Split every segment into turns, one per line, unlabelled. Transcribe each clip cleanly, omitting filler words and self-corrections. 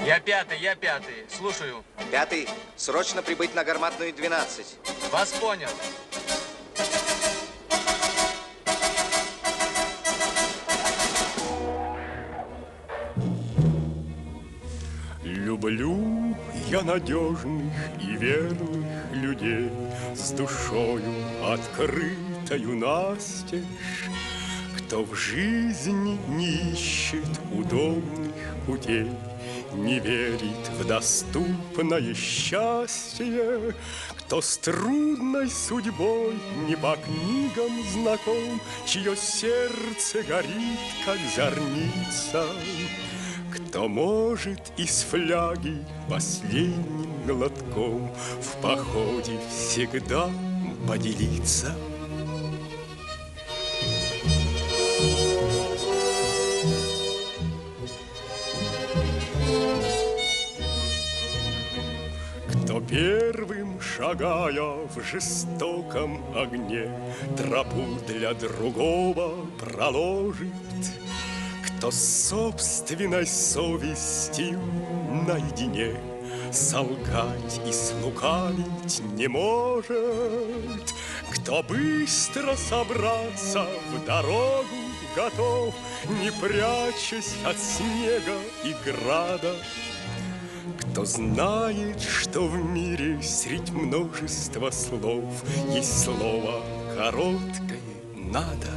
Я пятый. Слушаю.
Пятый. Срочно прибыть на Гарматную 12.
Вас понял.
Люблю я надежных и верных людей, с душою открытою настежь. Кто в жизни не ищет удобных путей, не верит в доступное счастье, кто с трудной судьбой не по книгам знаком, чье сердце горит, как зорница, кто может из фляги последним глотком в походе всегда поделиться. Кто первым, шагая в жестоком огне, тропу для другого проложит, кто с собственной совестью наедине солгать и слукавить не может, кто быстро собраться в дорогу готов, не прячась от снега и града, кто знает, что в мире средь множества слов есть слово короткое «надо».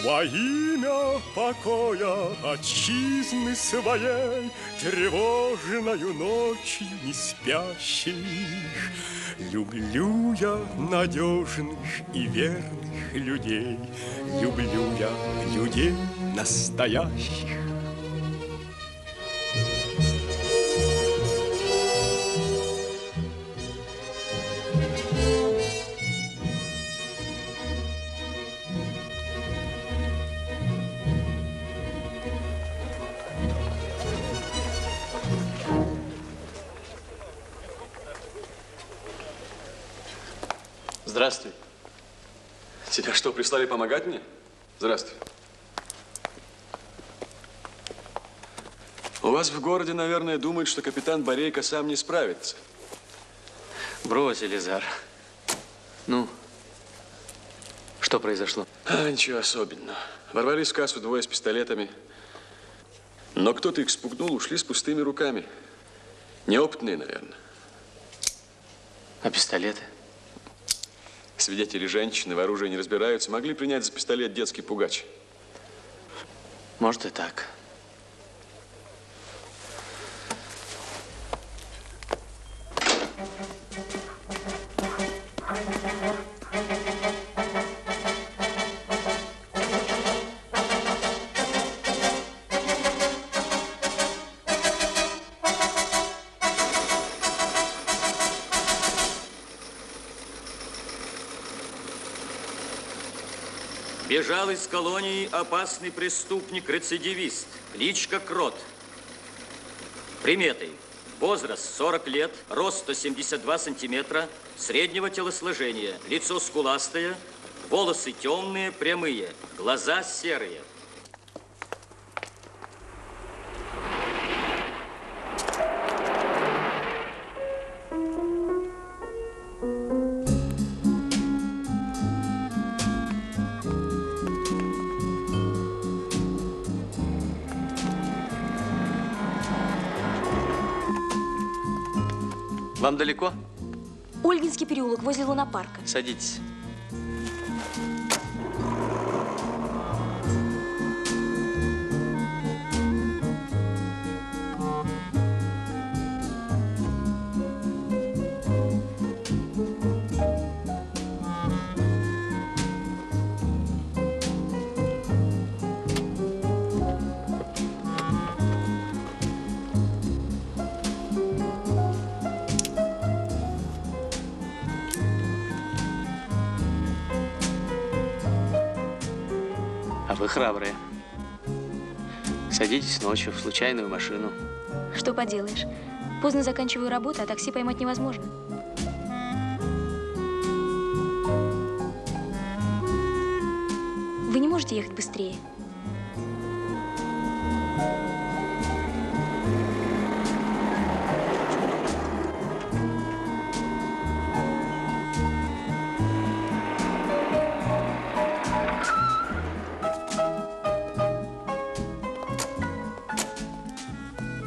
Во имя покоя отчизны своей, тревожною ночью не спящих, люблю я надежных и верных людей, люблю я людей настоящих.
Здравствуй. Тебя что, прислали помогать мне? Здравствуй. У вас в городе, наверное, думают, что капитан Борейко сам не справится.
Брось, Елизар. Ну, что произошло?
Ничего особенного. Ворвались в кассу двое с пистолетами. Но кто-то их спугнул, ушли с пустыми руками. Неопытные, наверное.
А пистолеты?
Свидетели женщины в оружии не разбираются. Могли принять за пистолет детский пугач.
Может и так.
Бежал из колонии опасный преступник-рецидивист, кличка Крот. Приметы. Возраст 40 лет, рост 172 сантиметра, среднего телосложения, лицо скуластое, волосы темные, прямые, глаза серые.
Вам далеко?
Ольгинский переулок возле лунопарка.
Садитесь. А вы храбрые. Садитесь ночью в случайную машину.
Что поделаешь? Поздно заканчиваю работу, а такси поймать невозможно. Вы не можете ехать быстрее?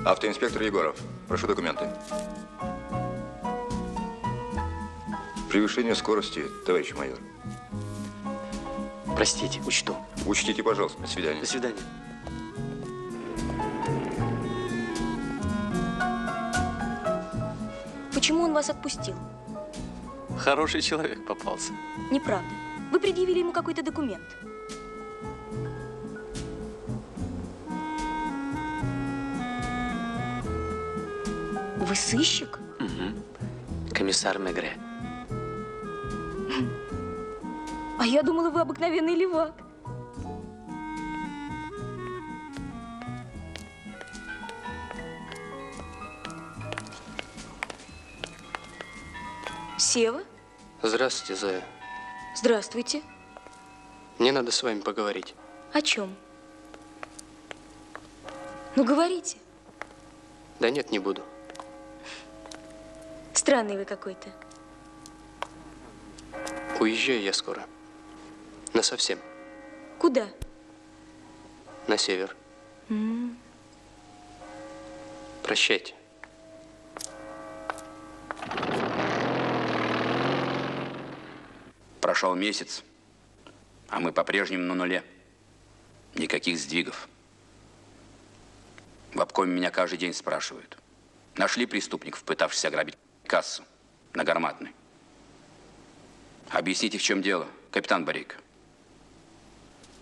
Автоинспектор Егоров. Прошу документы. Превышение скорости, товарищ майор.
Простите, учту.
Учтите, пожалуйста. До свидания.
До свидания.
Почему он вас отпустил?
Хороший человек попался.
Неправда. Вы предъявили ему какой-то документ. Вы сыщик?
Угу. Комиссар Мегре.
А я думала, вы обыкновенный левак. Сева?
Здравствуйте, Зоя.
Здравствуйте.
Мне надо с вами поговорить.
О чем? Ну, говорите.
Да нет, не буду.
Странный вы какой-то.
Уезжаю я скоро. Насовсем.
Куда?
На север. Прощайте.
Прошел месяц, а мы по-прежнему на нуле. Никаких сдвигов. В обкоме меня каждый день спрашивают. Нашли преступников, пытавшихся ограбить кассу на Гарматной? Объясните, в чем дело, капитан Борейко.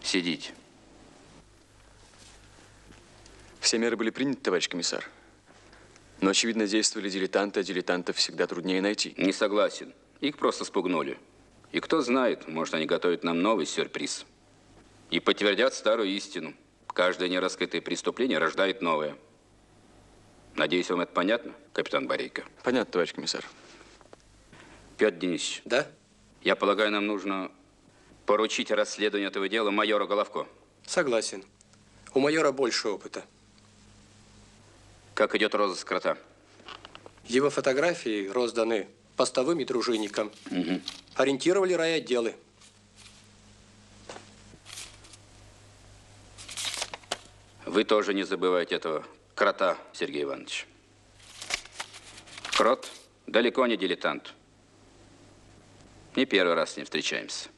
Сидите.
Все меры были приняты, товарищ комиссар. Но, очевидно, действовали дилетанты, а дилетантов всегда труднее найти.
Не согласен. Их просто спугнули. И кто знает, может, они готовят нам новый сюрприз. И подтвердят старую истину. Каждое нераскрытое преступление рождает новое. Надеюсь, вам это понятно, капитан Борейко?
Понятно, товарищ комиссар.
Петр Денисович.
Да?
Я полагаю, нам нужно поручить расследование этого дела майору Головко.
Согласен. У майора больше опыта.
Как идет розыск крота?
Его фотографии розданы постовым и дружинникам.
Угу.
Ориентировали райотделы.
Вы тоже не забывайте этого крота, Сергей Иванович. Крот далеко не дилетант. Не первый раз с ним встречаемся.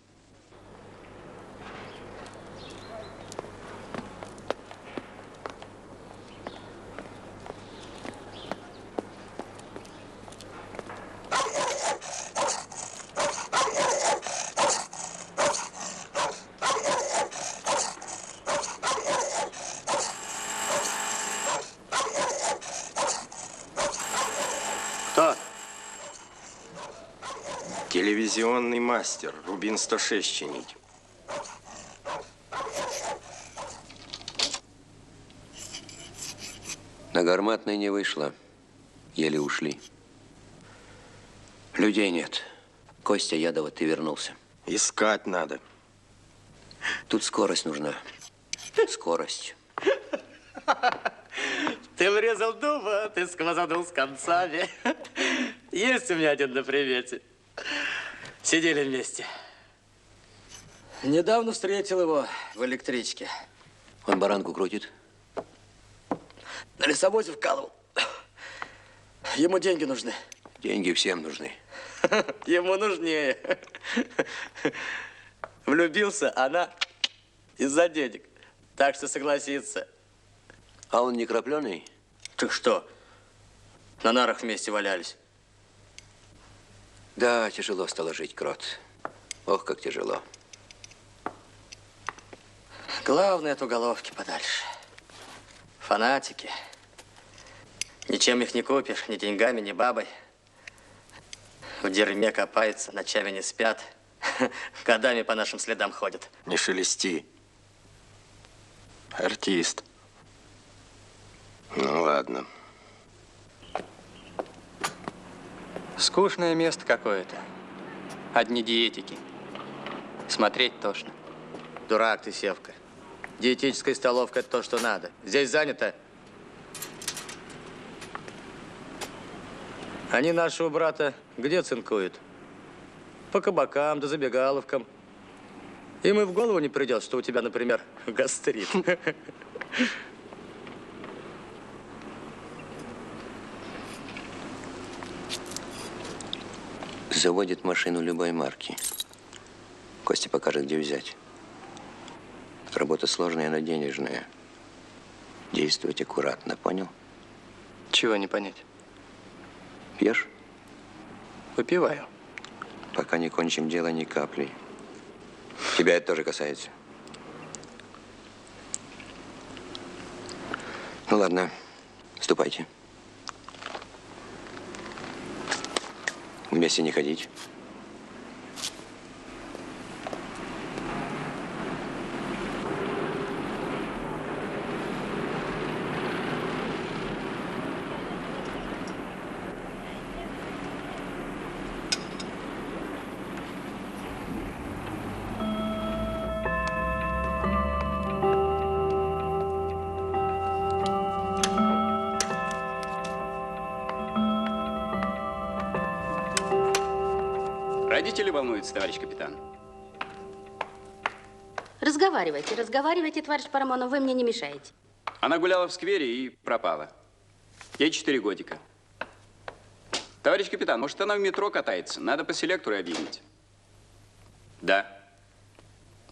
Кто?
Телевизионный мастер, Рубин 106 чинить.
На Гарматной не вышло. Еле ушли. Людей нет. Костя Ядова, ты вернулся.
Искать надо.
Тут скорость нужна. Скорость.
Ты врезал дуба, ты сквозанул с концами. Есть у меня один на примете. Сидели вместе. Недавно встретил его в электричке.
Он баранку крутит?
На лесовозе вкалывал. Ему деньги нужны.
Деньги всем нужны.
Ему нужнее. Влюбился, она из-за денег. Так что согласится.
А он не крапленый?
Так что? На нарах вместе валялись.
Да, тяжело стало жить, Крот. Ох, как тяжело.
Главное, от уголовки подальше. Фанатики. Ничем их не купишь, ни деньгами, ни бабой. В дерьме копаются, ночами не спят. Годами по нашим следам ходят.
Не шелести. Артист. Ну ладно.
Скучное место какое-то. Одни диетики. Смотреть тошно.
Дурак ты, Севка. Диетическая столовка – это то, что надо. Здесь занято. Они нашего брата где цинкуют? По кабакам да забегаловкам. Им и в голову не придет, что у тебя, например, гастрит.
Заводит машину любой марки. Костя покажет, где взять. Работа сложная, но денежная. Действовать аккуратно, понял?
Чего не понять?
Пьешь?
Выпиваю.
Пока не кончим дело ни капли. Тебя это тоже касается. Ну ладно, ступайте. Вместе не ходить.
Родители волнуются, товарищ капитан.
Разговаривайте, разговаривайте, товарищ Парамонов, вы мне не мешаете.
Она гуляла в сквере и пропала. Ей 4 годика. Товарищ капитан, может, она в метро катается? Надо по селектору объявить. Да.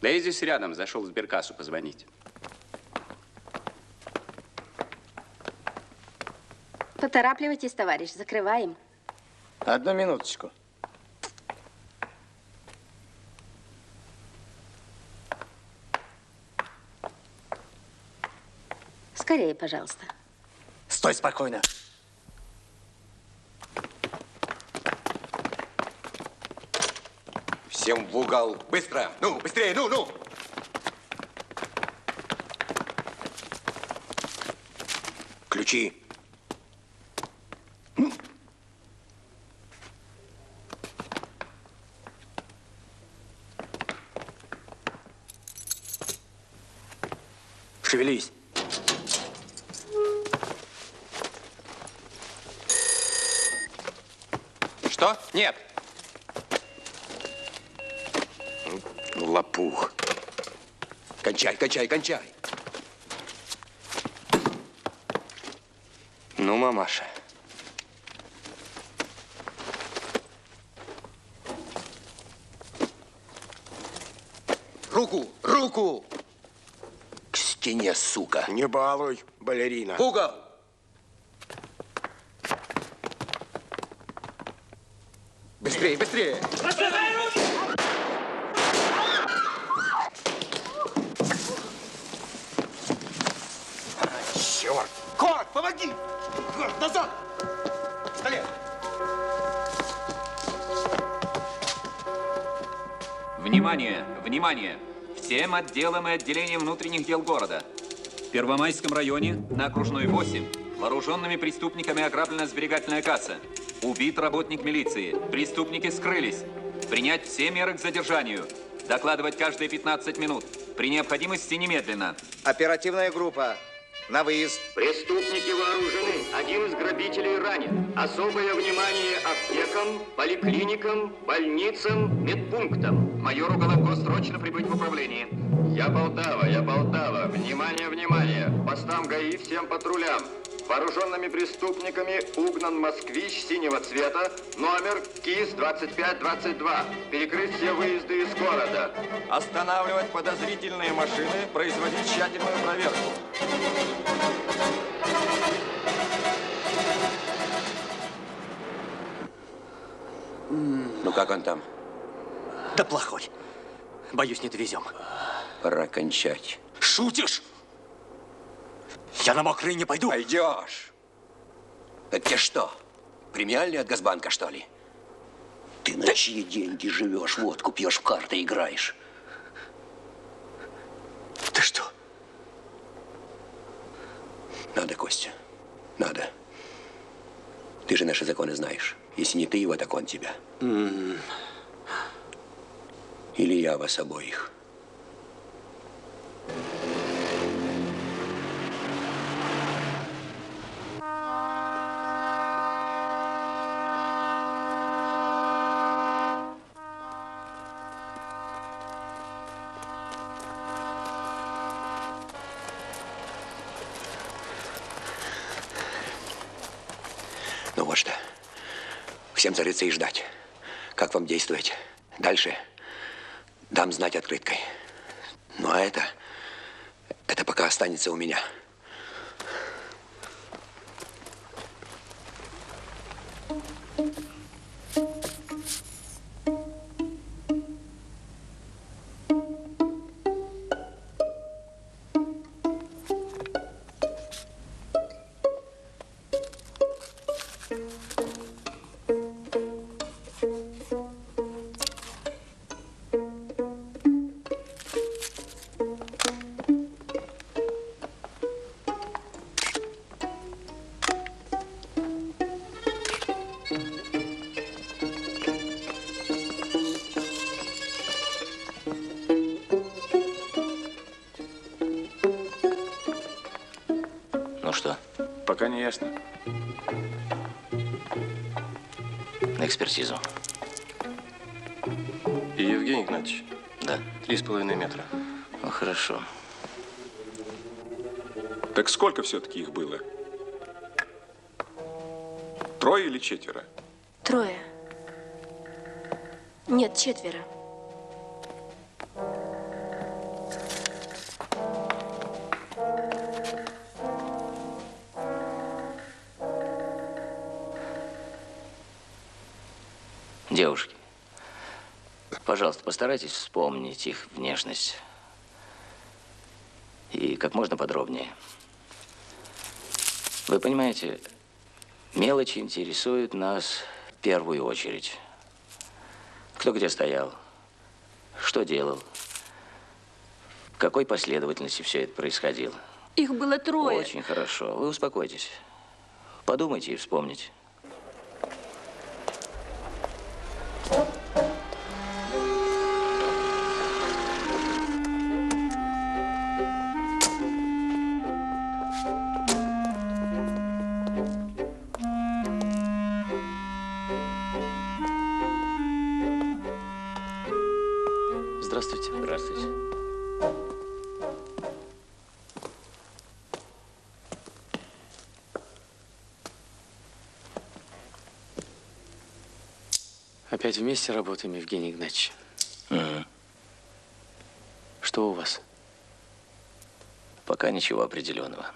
Да я здесь рядом, зашел в сберкассу позвонить.
Поторапливайтесь, товарищ, закрываем.
Одну минуточку.
Скорее, пожалуйста.
Стой спокойно.
Всем в угол. Быстро. Ну, быстрее, ну. Ключи.
Шевелись.
Что? Нет.
Лопух. Кончай.
Ну, мамаша.
Руку! К стене, сука.
Не балуй, балерина.
В угол! Быстрее! Черт! Корк, помоги! Корк, назад! Пистолет!
Внимание! Внимание! Всем отделам и отделениям внутренних дел города. В Первомайском районе на окружной 8 вооруженными преступниками ограблена сберегательная касса. Убит работник милиции. Преступники скрылись. Принять все меры к задержанию. Докладывать каждые 15 минут. При необходимости немедленно.
Оперативная группа. На выезд.
Преступники вооружены. Один из грабителей ранен. Особое внимание аптекам, поликлиникам, больницам, медпунктам.
Майору Головко срочно прибыть в управление.
Я Полтава. Внимание. Постам ГАИ всем патрулям. Вооруженными преступниками угнан москвич синего цвета, номер КИС 2522. Перекрыть все выезды из города.
Останавливать подозрительные машины, производить тщательную проверку.
Ну, как он там?
Да плохой. Боюсь, не довезем.
Пора кончать.
Шутишь? Я на мокрые не пойду.
Пойдешь. Это тебе что, премиальный от Газбанка, что ли? Ты на чьи деньги живешь, водку пьешь, в карты играешь?
Ты что,
Костя. Надо. Ты же наши законы знаешь. Если не ты его, так он тебя. Или я вас обоих. Ну вот что. Всем зарыться и ждать. Как вам действовать? Дальше дам знать открыткой. Ну а это пока останется у меня.
Ну что?
Пока не ясно.
На экспертизу.
И Евгений Игнатьевич?
Да.
3,5 метра.
Ну, хорошо.
Так сколько все-таки их было? 3 или 4?
3. Нет, 4.
Девушки, пожалуйста, постарайтесь вспомнить их внешность. И как можно подробнее. Вы понимаете, мелочи интересуют нас в первую очередь. Кто где стоял, что делал, в какой последовательности все это происходило.
Их было 3.
Очень хорошо. Вы успокойтесь. Подумайте и вспомните.
Здравствуйте.
Здравствуйте.
Опять вместе работаем, Евгений Игнатьевич.
Угу.
Что у вас?
Пока ничего определенного.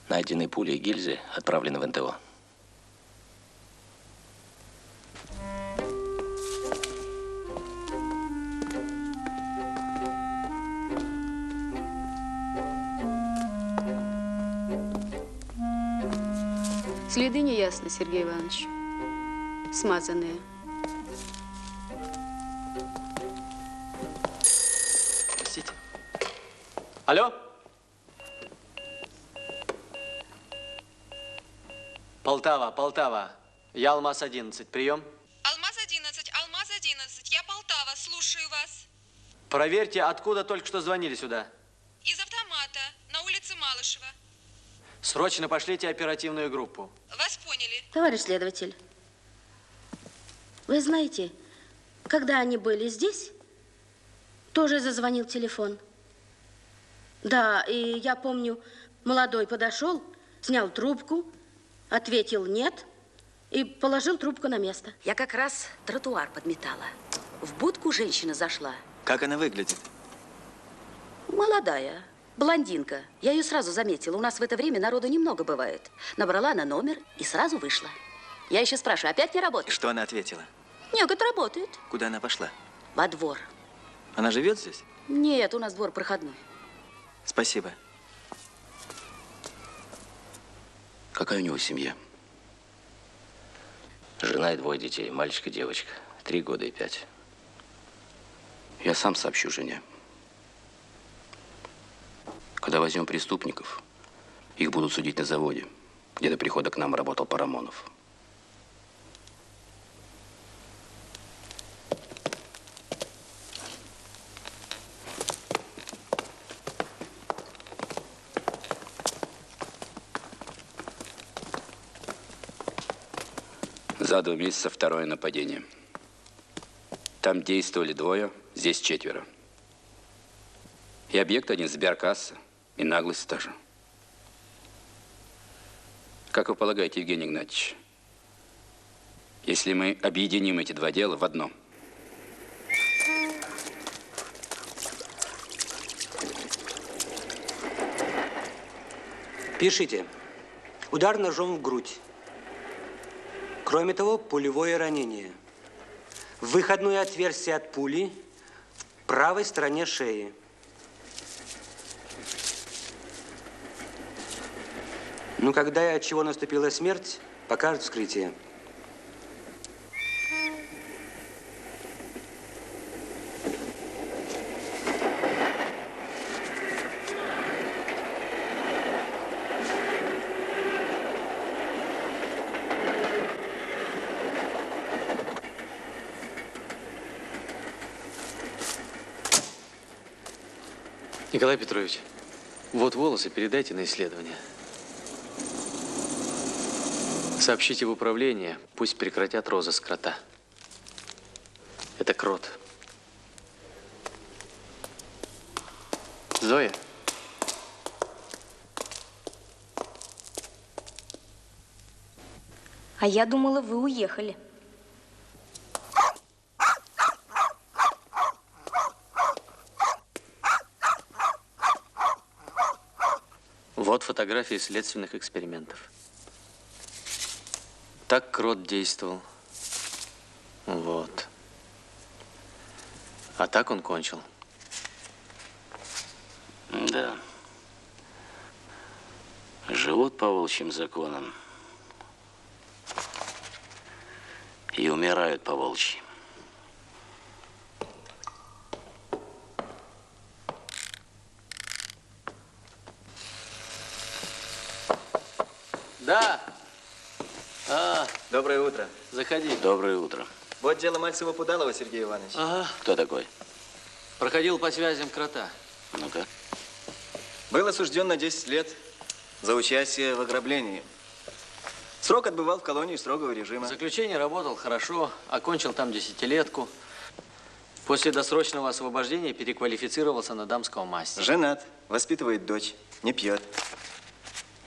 Найдены пули и гильзы отправлены в НТО.
Следы не ясны, Сергей Иванович. Смазанные.
Простите. Алло?
Полтава. Я Алмаз-11. Прием.
Алмаз-11, Алмаз-11. Я Полтава. Слушаю вас.
Проверьте, откуда только что звонили сюда.
Из автомата. На улице Малышева.
Срочно пошлите оперативную группу.
Вас поняли.
Товарищ следователь, вы знаете, когда они были здесь, тоже зазвонил телефон. Да, и я помню, молодой подошел, снял трубку, ответил «нет» и положил трубку на место.
Я как раз тротуар подметала. В будку женщина зашла.
Как она выглядит?
Молодая, блондинка. Я ее сразу заметила. У нас в это время народу немного бывает. Набрала на номер и сразу вышла. Я еще спрашиваю, опять не работает?
Что она ответила?
Нет, говорит, работает.
Куда она пошла?
Во двор.
Она живет здесь?
Нет, у нас двор проходной.
Спасибо.
Какая у него семья? Жена и 2 детей, мальчик и девочка. 3 года и 5.
Я сам сообщу жене. Когда возьмем преступников, Их будут судить на заводе, где до прихода к нам работал Парамонов. За 2 месяца второе нападение. Там действовали 2, здесь 4. И объект один сберкасса, и наглость та же. Как вы полагаете, Евгений Игнатьевич, если мы объединим эти 2 дела в одно?
Пишите. Удар ножом в грудь. Кроме того, пулевое ранение. Выходное отверстие от пули в правой стороне шеи. Ну, когда и от чего наступила смерть, покажет вскрытие.
Николай Петрович, вот волосы передайте на исследование. Сообщите в управление, пусть прекратят розыск крота. Это крот. Зоя?
А я думала, вы уехали.
Вот фотографии следственных экспериментов. Так крот действовал. Вот. А так он кончил.
Да. Живут по волчьим законам. И умирают по волчьи.
Да.
Доброе утро.
Заходи.
Доброе утро.
Вот дело Мальцева-Пудалова, Сергей Иванович.
Ага.
Кто такой?
Проходил по связям крота.
Ну-ка.
Был осужден на 10 лет за участие в ограблении. Срок отбывал в колонии строгого режима.
В заключении работал хорошо, окончил там 10-летку. После досрочного освобождения переквалифицировался на дамского мастера.
Женат, воспитывает дочь, не пьет.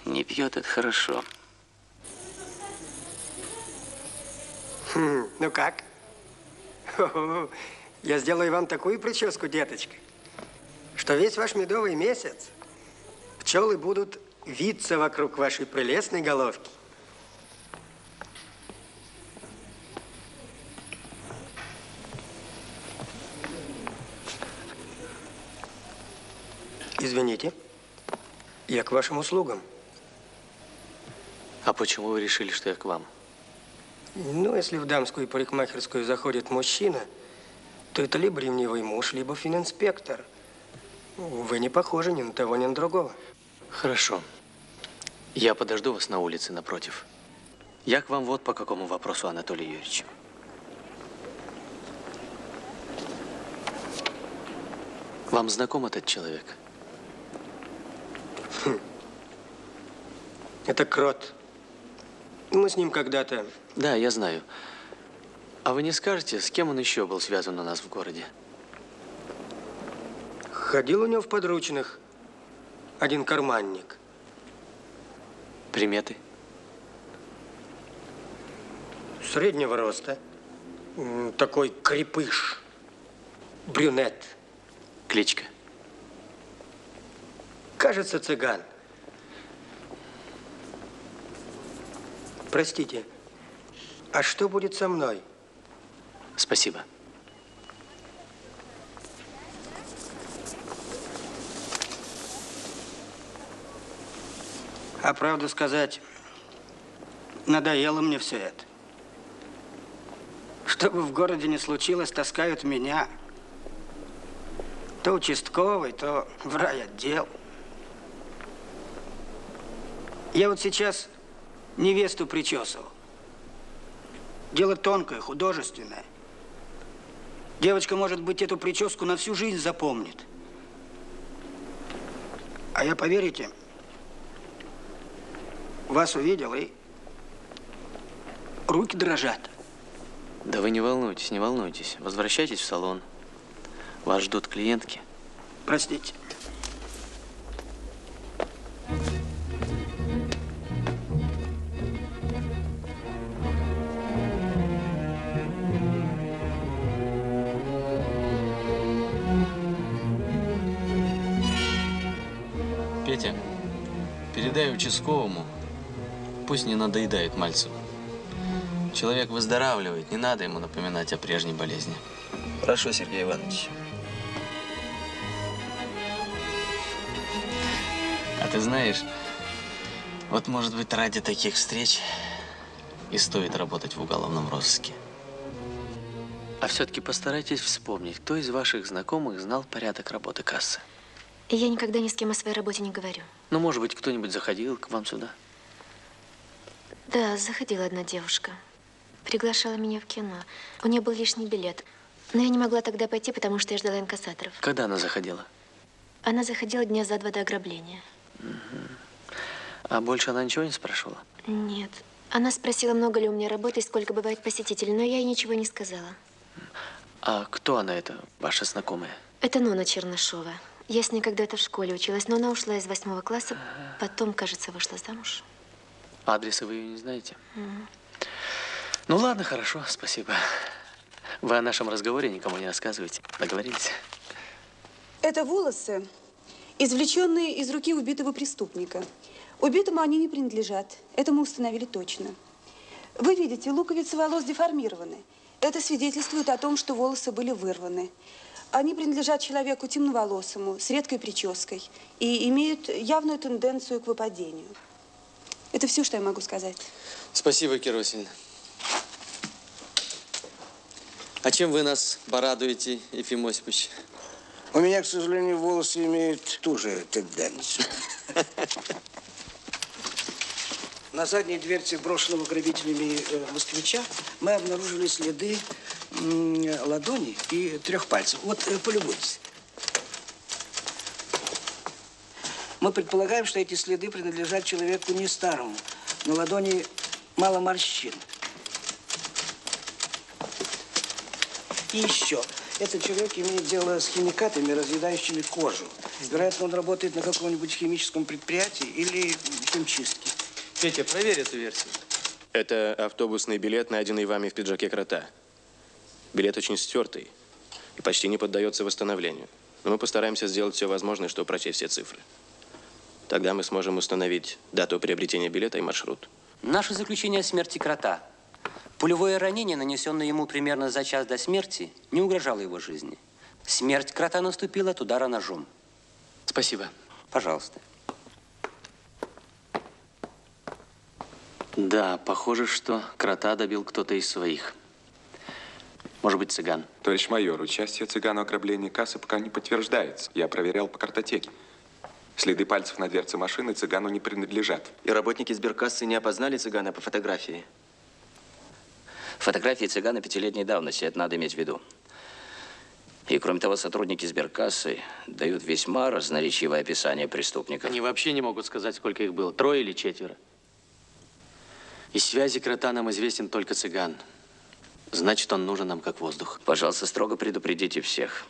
Не пьет, это хорошо.
Ну как? Хо-хо. Я сделаю вам такую прическу, деточка, что весь ваш медовый месяц пчелы будут виться вокруг вашей прелестной головки. Извините, я к вашим услугам.
А почему вы решили, что я к вам?
Ну, если в дамскую парикмахерскую заходит мужчина, то это либо ревнивый муж, либо фининспектор. Вы не похожи ни на того, ни на другого.
Хорошо. Я подожду вас на улице напротив. Я к вам вот по какому вопросу, Анатолий Юрьевич. Вам знаком этот человек?
Это крот. Мы с ним когда-то...
Да, я знаю. А вы не скажете, с кем он еще был связан у нас в городе?
Ходил у него в подручных один карманник.
Приметы?
Среднего роста. Такой крепыш. Брюнет.
Кличка?
Кажется, цыган. Простите, а что будет со мной?
Спасибо.
А правду сказать, надоело мне все это. Что бы в городе ни случилось, таскают меня. То участковый, то в райотдел. Я вот сейчас невесту причесывал. Дело тонкое, художественное. Девочка, может быть, эту прическу на всю жизнь запомнит. А я, поверите, вас увидел, и руки дрожат.
Да вы не волнуйтесь, не волнуйтесь. Возвращайтесь в салон. Вас ждут клиентки.
Простите.
Петя, передай участковому, пусть не надоедает Мальцеву. Человек выздоравливает, не надо ему напоминать о прежней болезни.
Хорошо, Сергей Иванович.
А ты знаешь, вот, может быть, ради таких встреч и стоит работать в уголовном розыске. А все-таки постарайтесь вспомнить, кто из ваших знакомых знал порядок работы кассы.
Я никогда ни с кем о своей работе не говорю.
Ну, может быть, кто-нибудь заходил к вам сюда?
Да, заходила одна девушка. Приглашала меня в кино. У нее был лишний билет. Но я не могла тогда пойти, потому что я ждала инкассаторов.
Когда она заходила?
Она заходила дня за 2 до ограбления.
А больше она ничего не спрашивала?
Нет. Она спросила, много ли у меня работы и сколько бывает посетителей, но я ей ничего не сказала.
А кто она, это ваша знакомая?
Это Нона Чернышова. Я с ней когда-то в школе училась, но она ушла из 8 класса, потом, кажется, вышла замуж.
Адреса вы ее не знаете? Ну ладно, хорошо, спасибо. Вы о нашем разговоре никому не рассказывайте. Договорились?
Это волосы, извлеченные из руки убитого преступника. Убитому они не принадлежат. Это мы установили точно. Вы видите, луковицы волос деформированы. Это свидетельствует о том, что волосы были вырваны. Они принадлежат человеку темноволосому, с редкой прической и имеют явную тенденцию к выпадению. Это все, что я могу сказать.
Спасибо, Кира Васильевна. А чем вы нас порадуете, Ефим Осипович?
У меня, к сожалению, волосы имеют ту же тенденцию. На задней дверце брошенного грабителями москвича мы обнаружили следы ладони и 3 пальцев. Вот, полюбуйтесь. Мы предполагаем, что эти следы принадлежат человеку не старому. На ладони мало морщин. И еще. Этот человек имеет дело с химикатами, разъедающими кожу. Вероятно, он работает на каком-нибудь химическом предприятии или химчистке.
Петя, проверь эту версию.
Это автобусный билет, найденный вами в пиджаке крота. Билет очень стертый и почти не поддается восстановлению. Но мы постараемся сделать все возможное, чтобы прочесть все цифры. Тогда мы сможем установить дату приобретения билета и маршрут.
Наше заключение о смерти крота. Пулевое ранение, нанесенное ему примерно за час до смерти, не угрожало его жизни. Смерть крота наступила от удара ножом.
Спасибо.
Пожалуйста.
Да, похоже, что крота добил кто-то из своих. Может быть, цыган.
Товарищ майор, участие цыгана в ограблении кассы пока не подтверждается. Я проверял по картотеке. Следы пальцев на дверце машины цыгану не принадлежат.
И работники сберкассы не опознали цыгана по фотографии?
Фотографии цыгана 5-летней давности, это надо иметь в виду. И, кроме того, сотрудники сберкассы дают весьма разноречивое описание преступников.
Они вообще не могут сказать, сколько их было, 3 или 4. Из связи крота нам известен только цыган. Значит, он нужен нам как воздух.
Пожалуйста, строго предупредите всех.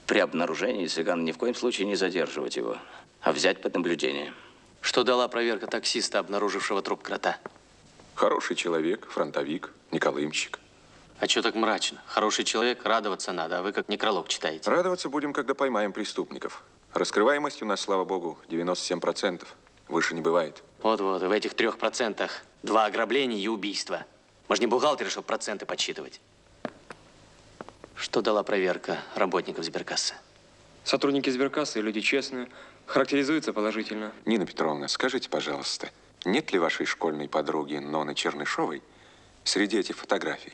При обнаружении цыгана ни в коем случае не задерживать его, а взять под наблюдение.
Что дала проверка таксиста, обнаружившего труп крота?
Хороший человек, фронтовик, не колымщик.
А что так мрачно? Хороший человек, радоваться надо, а вы как некролог читаете.
Радоваться будем, когда поймаем преступников. Раскрываемость у нас, слава богу, 97%. Выше не бывает.
Вот-вот, и в этих 3% 2 ограбления и убийства. Мы же не бухгалтеры, чтобы проценты подсчитывать. Что дала проверка работников сберкассы?
Сотрудники сберкассы, люди честные, характеризуются положительно.
Нина Петровна, скажите, пожалуйста, нет ли вашей школьной подруги Ноны Чернышовой среди этих фотографий?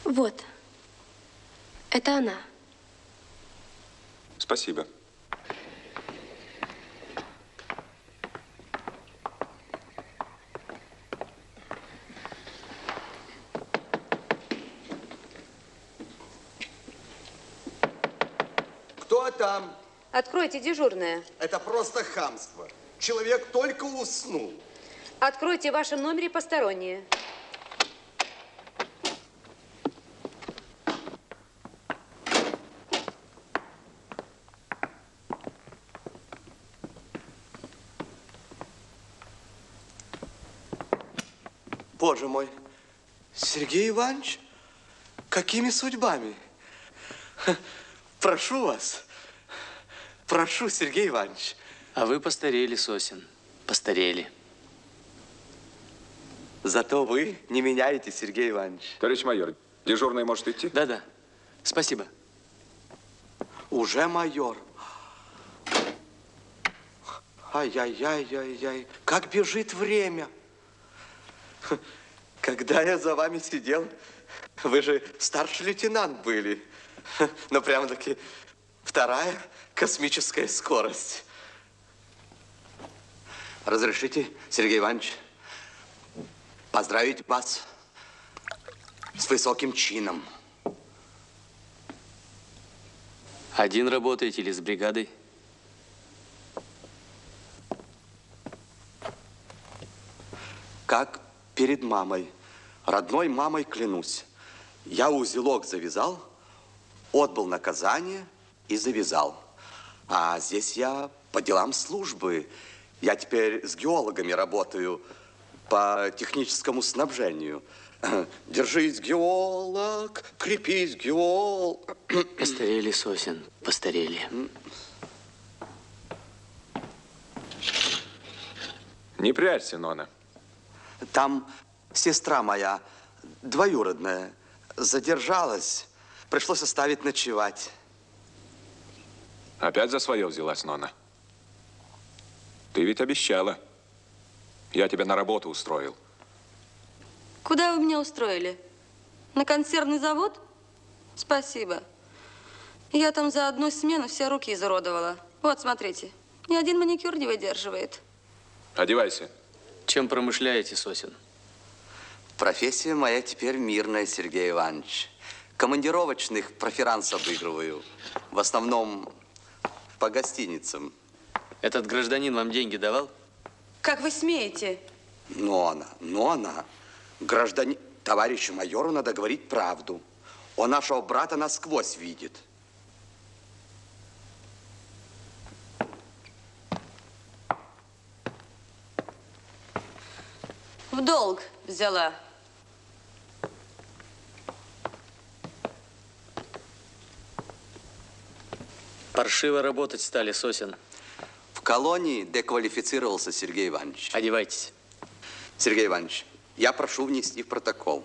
Вот. Это она.
Спасибо.
Кто там?
Откройте, дежурная.
Это просто хамство. Человек только уснул.
Откройте в вашем номере посторонние.
Боже мой, Сергей Иванович, какими судьбами? Прошу вас, прошу, Сергей Иванович.
А вы постарели, Сосин, постарели.
Зато вы не меняете, Сергей Иванович.
Товарищ майор, дежурный может идти?
Да-да, спасибо.
Уже майор. Ай-яй-яй-яй-яй, как бежит время. Когда я за вами сидел, вы же старший лейтенант были. Ну, прямо-таки вторая космическая скорость. Разрешите, Сергей Иванович, поздравить вас с высоким чином.
Один работаете или с бригадой?
Как перед мамой, родной мамой клянусь. Я узелок завязал, отбыл наказание и завязал. А здесь я по делам службы. Я теперь с геологами работаю по техническому снабжению. Держись, геолог, крепись, геолог.
Постарели, Сосин, постарели.
Не прячься, Нона.
Там сестра моя, двоюродная, задержалась. Пришлось оставить ночевать.
Опять за свое взялась, Нона. Ты ведь обещала. Я тебя на работу устроил.
Куда вы меня устроили? На консервный завод? Спасибо. Я там за одну смену все руки изуродовала. Вот, смотрите. Ни один маникюр не выдерживает.
Одевайся.
Чем промышляете, Сосин?
Профессия моя теперь мирная, Сергей Иванович. Командировочных проферанс обыгрываю. В основном по гостиницам.
Этот гражданин вам деньги давал?
Как вы смеете?
Но она. Гражданин, товарищу майору надо говорить правду. Он нашего брата насквозь видит.
В долг взяла.
Паршиво работать стали, Сосин.
В колонии деквалифицировался Сергей Иванович.
Одевайтесь.
Сергей Иванович, я прошу внести в протокол,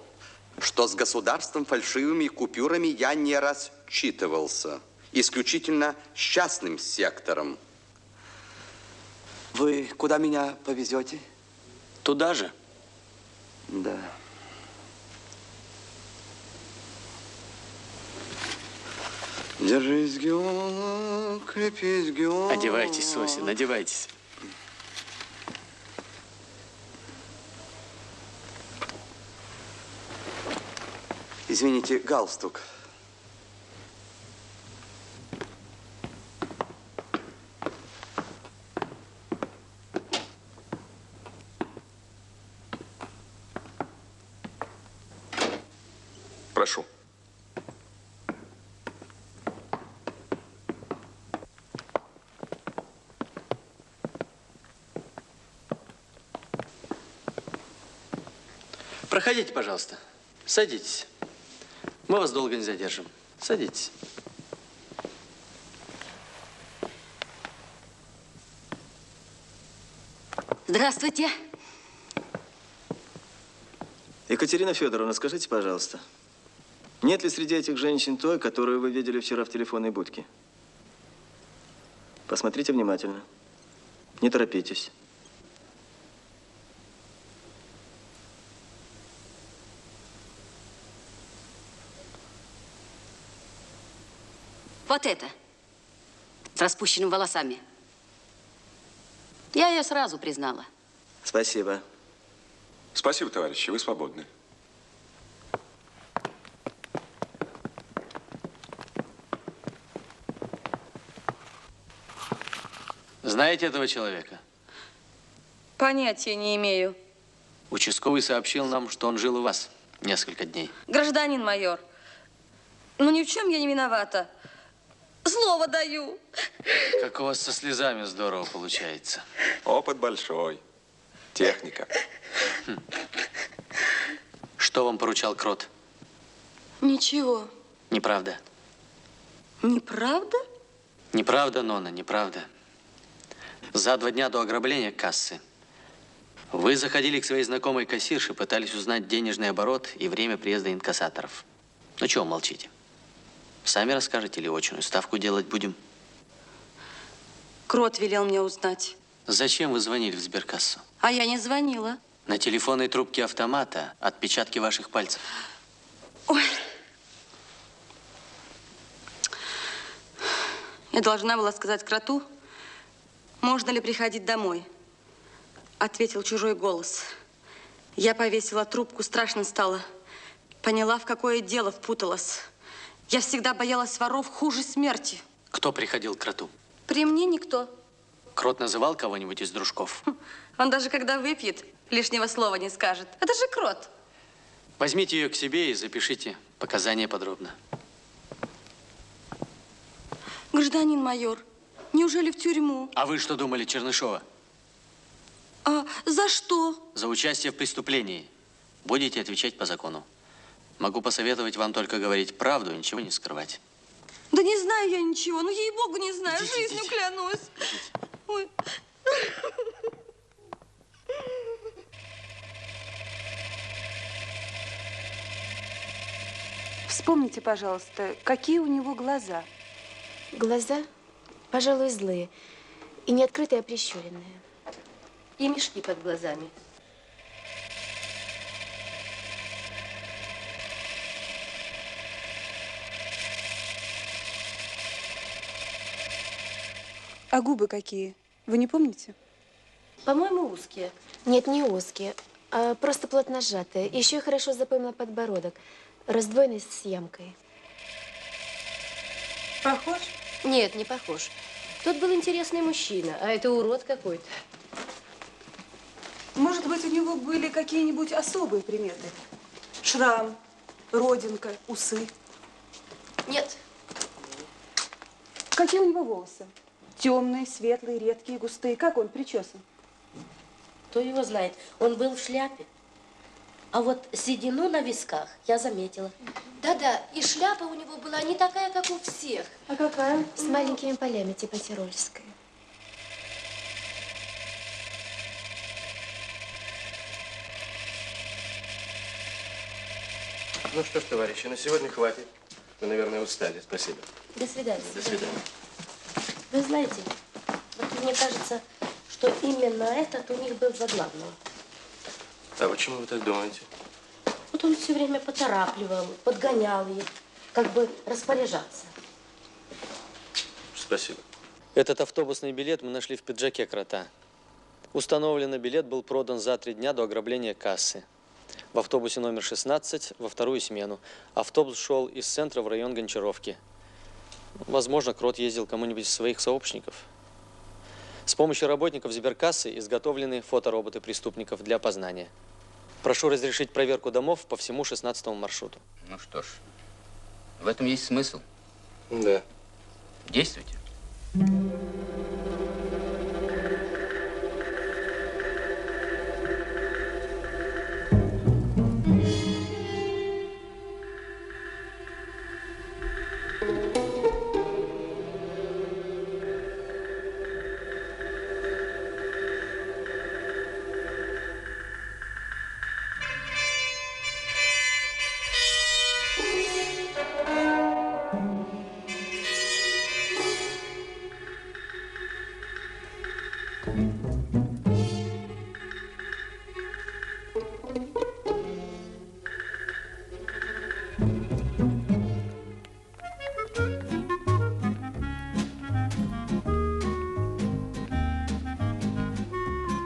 что с государством фальшивыми купюрами я не рассчитывался. Исключительно с частным сектором. Вы куда меня повезете?
Туда же.
Да. Держись, геолог, крепись, геолог.
Одевайтесь, Сосин, одевайтесь.
Извините, галстук.
Прошу.
Проходите, пожалуйста. Садитесь. Мы вас долго не задержим. Садитесь.
Здравствуйте.
Екатерина Федоровна, скажите, пожалуйста, нет ли среди этих женщин той, которую вы видели вчера в телефонной будке? Посмотрите внимательно. Не торопитесь.
Вот это. С распущенными волосами. Я ее сразу признала.
Спасибо.
Спасибо, товарищи, вы свободны.
Знаете этого человека?
Понятия не имею.
Участковый сообщил нам, что он жил у вас несколько дней.
Гражданин майор, ну ни в чем я не виновата. Слово даю.
Как у вас со слезами здорово получается.
Опыт большой. Техника.
Что вам поручал Крот?
Ничего.
Неправда.
Неправда?
Неправда, Нона, неправда. За 2 дня до ограбления кассы вы заходили к своей знакомой кассирше, пытались узнать денежный оборот и время приезда инкассаторов. Ну чего молчите? Сами расскажете или очную ставку делать будем?
Крот велел мне узнать.
Зачем вы звонили в сберкассу?
А я не звонила.
На телефонной трубке автомата отпечатки ваших пальцев.
Ой. Я должна была сказать Кроту, можно ли приходить домой. Ответил чужой голос. Я повесила трубку, страшно стало. Поняла, в какое дело впуталась. Я всегда боялась воров хуже смерти.
Кто приходил к Кроту?
При мне никто.
Крот называл кого-нибудь из дружков?
Он даже когда выпьет, лишнего слова не скажет. Это же Крот.
Возьмите ее к себе и запишите показания подробно.
Гражданин майор, неужели в тюрьму?
А вы что думали, Чернышова?
А за что?
За участие в преступлении. Будете отвечать по закону. Могу посоветовать вам только говорить правду и ничего не скрывать.
Да не знаю я ничего, ну ей-богу не знаю, жизнью клянусь. Ой.
Вспомните, пожалуйста, какие у него глаза?
Глаза, пожалуй, злые. И не открытые, а прищуренные.
И мешки под глазами.
А губы какие? Вы не помните?
По-моему, узкие.
Нет, не узкие, а просто плотно сжатые. Еще и хорошо запомнила подбородок, раздвоенный с ямкой.
Похож? Нет, не похож. Тот был интересный мужчина, а это урод какой-то.
Может быть, у него были какие-нибудь особые приметы? Шрам, родинка, усы?
Нет.
Какие у него волосы? Темные, светлые, редкие, густые. Как он причесан?
Кто его знает? Он был в шляпе. А вот седину на висках я заметила. Да-да, и шляпа у него была не такая, как у всех.
А какая?
С маленькими полями, типа тирольской.
Ну что ж, товарищи, на сегодня хватит. Вы, наверное, устали. Спасибо.
До свидания.
До свидания.
Вы знаете, вот мне кажется, что именно этот у них был за главного.
А почему вы так думаете?
Вот он все время поторапливал, подгонял их, как бы распоряжаться.
Спасибо.
Этот автобусный билет мы нашли в пиджаке Крота. Установлено, билет был продан за 3 дня до ограбления кассы. В автобусе номер 16 во 2-ю смену. Автобус шел из центра в район Гончаровки. Возможно, Крот ездил кому-нибудь из своих сообщников. С помощью работников сберкассы изготовлены фотороботы преступников для опознания. Прошу разрешить проверку домов по всему 16-му маршруту.
Ну что ж, в этом есть смысл.
Да.
Действуйте.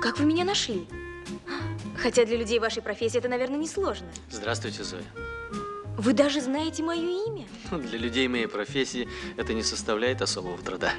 Как вы меня нашли? Хотя для людей вашей профессии это, наверное, несложно.
Здравствуйте, Зоя.
Вы даже знаете мое имя?
Для людей моей профессии это не составляет особого труда.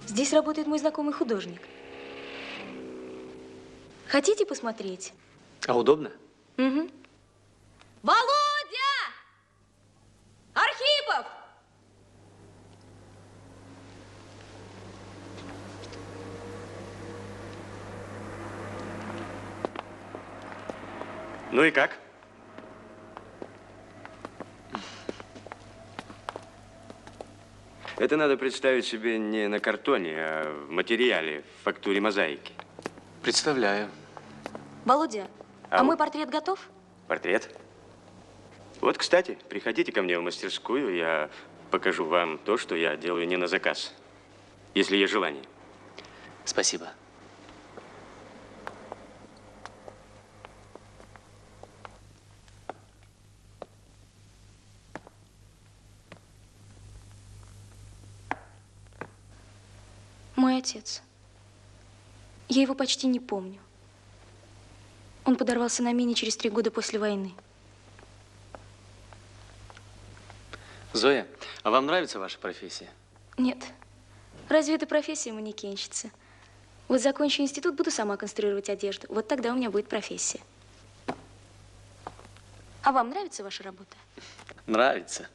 Здесь работает мой знакомый художник. Хотите посмотреть?
А удобно?
Угу. Володя! Архипов!
Ну и как? Это надо представить себе не на картоне, а в материале, в фактуре мозаики.
Представляю.
Володя, а мой портрет готов?
Портрет? Вот, кстати, приходите ко мне в мастерскую, я покажу вам то, что я делаю не на заказ, если есть желание.
Спасибо.
Мой отец. Я его почти не помню. Он подорвался на мине через 3 года после войны.
Зоя, а вам нравится ваша профессия?
Нет. Разве это профессия манекенщица? Вот закончу институт, буду сама конструировать одежду. Вот тогда у меня будет профессия. А вам нравится ваша работа?
Нравится.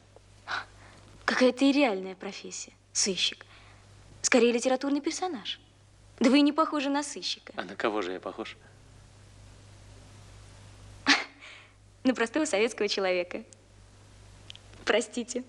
Какая-то и реальная профессия. Сыщик. Скорее, литературный персонаж. Да вы и не похожи на сыщика.
А на кого же я похож?
На простого советского человека. Простите.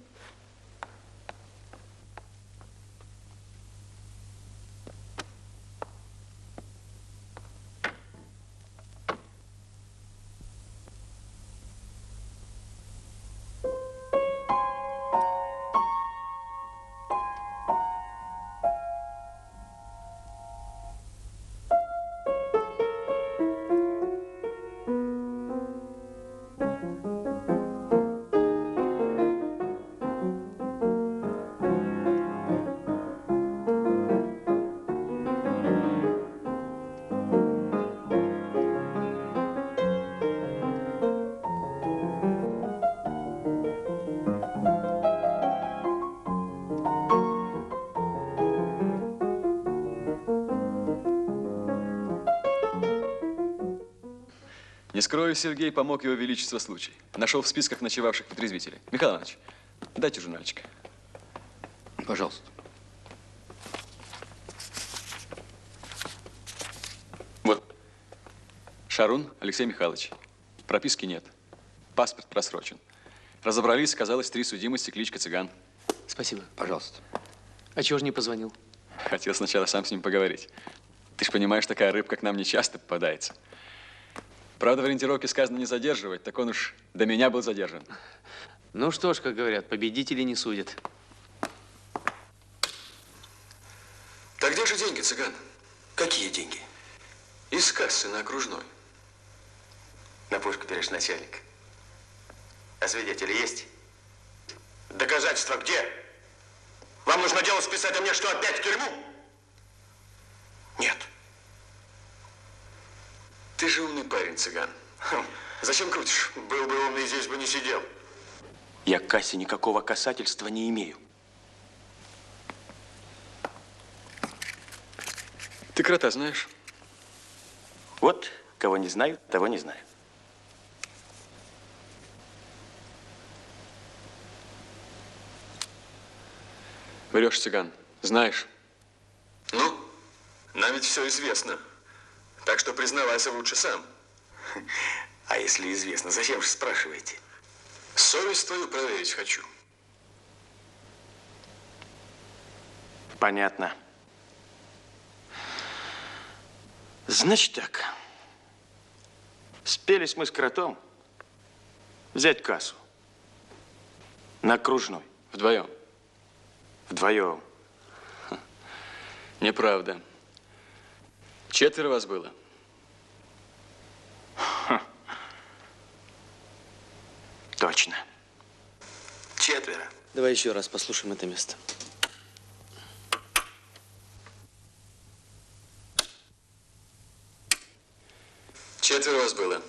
Не скрою, Сергей помог его величество случай. Нашел в списках ночевавших вытрезвителей. Михаил Иванович, дайте журнальчик.
Пожалуйста.
Вот. Шарун Алексей Михайлович. Прописки нет. Паспорт просрочен. Разобрались, оказалось 3 судимости, кличка Цыган.
Спасибо.
Пожалуйста.
А чего же не позвонил?
Хотел сначала сам с ним поговорить. Ты ж понимаешь, такая рыбка к нам не часто попадается. Правда, в ориентировке сказано не задерживать, так он уж до меня был задержан.
Ну что ж, как говорят, победители не судят.
Так где же деньги, Цыган?
Какие деньги?
Из кассы на окружной.
На пушку берешь, начальник. А свидетели есть? Доказательства где? Вам нужно дело списать, а мне что, опять в тюрьму? Нет.
Ты же умный парень, Цыган.
Зачем крутишь? Был бы умный, здесь бы не сидел. Я к кассе никакого касательства не имею.
Ты крота знаешь?
Вот, кого не знаю, того не знаю.
Врешь, цыган. Знаешь.
Ну, нам ведь все известно. Так что признавайся лучше сам.
А если известно, зачем же спрашиваете?
Совесть твою проверить хочу.
Понятно. Значит так. Спелись мы с кротом взять кассу на Окружной.
Вдвоем?
Вдвоем.
Неправда. 4 вас было.
Точно.
4.
Давай еще раз послушаем это место.
Четверо вас было.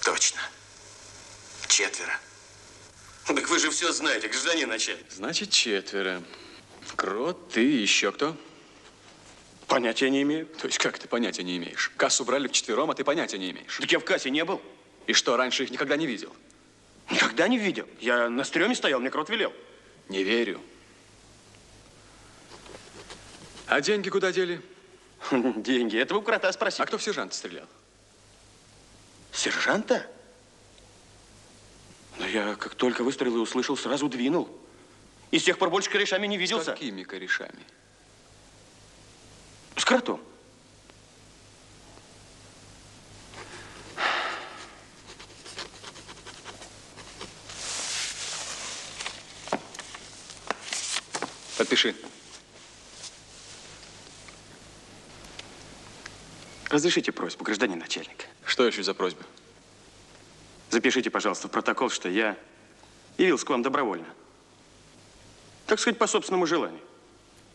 Точно. 4.
Так вы же все знаете, гражданин начальник.
Значит, 4. Крот, ты и еще кто?
Понятия не имею.
То есть как ты понятия не имеешь? Кассу брали вчетвером, а ты понятия не имеешь.
Так я в кассе не был.
И что, раньше их никогда не видел?
Никогда не видел. Я на стреме стоял, мне крот велел.
Не верю. А деньги куда дели?
Деньги? Это вы у крота спросите.
А кто в сержанта стрелял?
Сержанта? Но я как только выстрел и услышал, сразу двинул. И с тех пор больше корешами не виделся.
С какими корешами?
С кротом.
Подпиши.
Разрешите просьбу, гражданин начальник.
Что еще за просьба?
Запишите, пожалуйста, в протокол, что я явился к вам добровольно. Так сказать, по собственному желанию.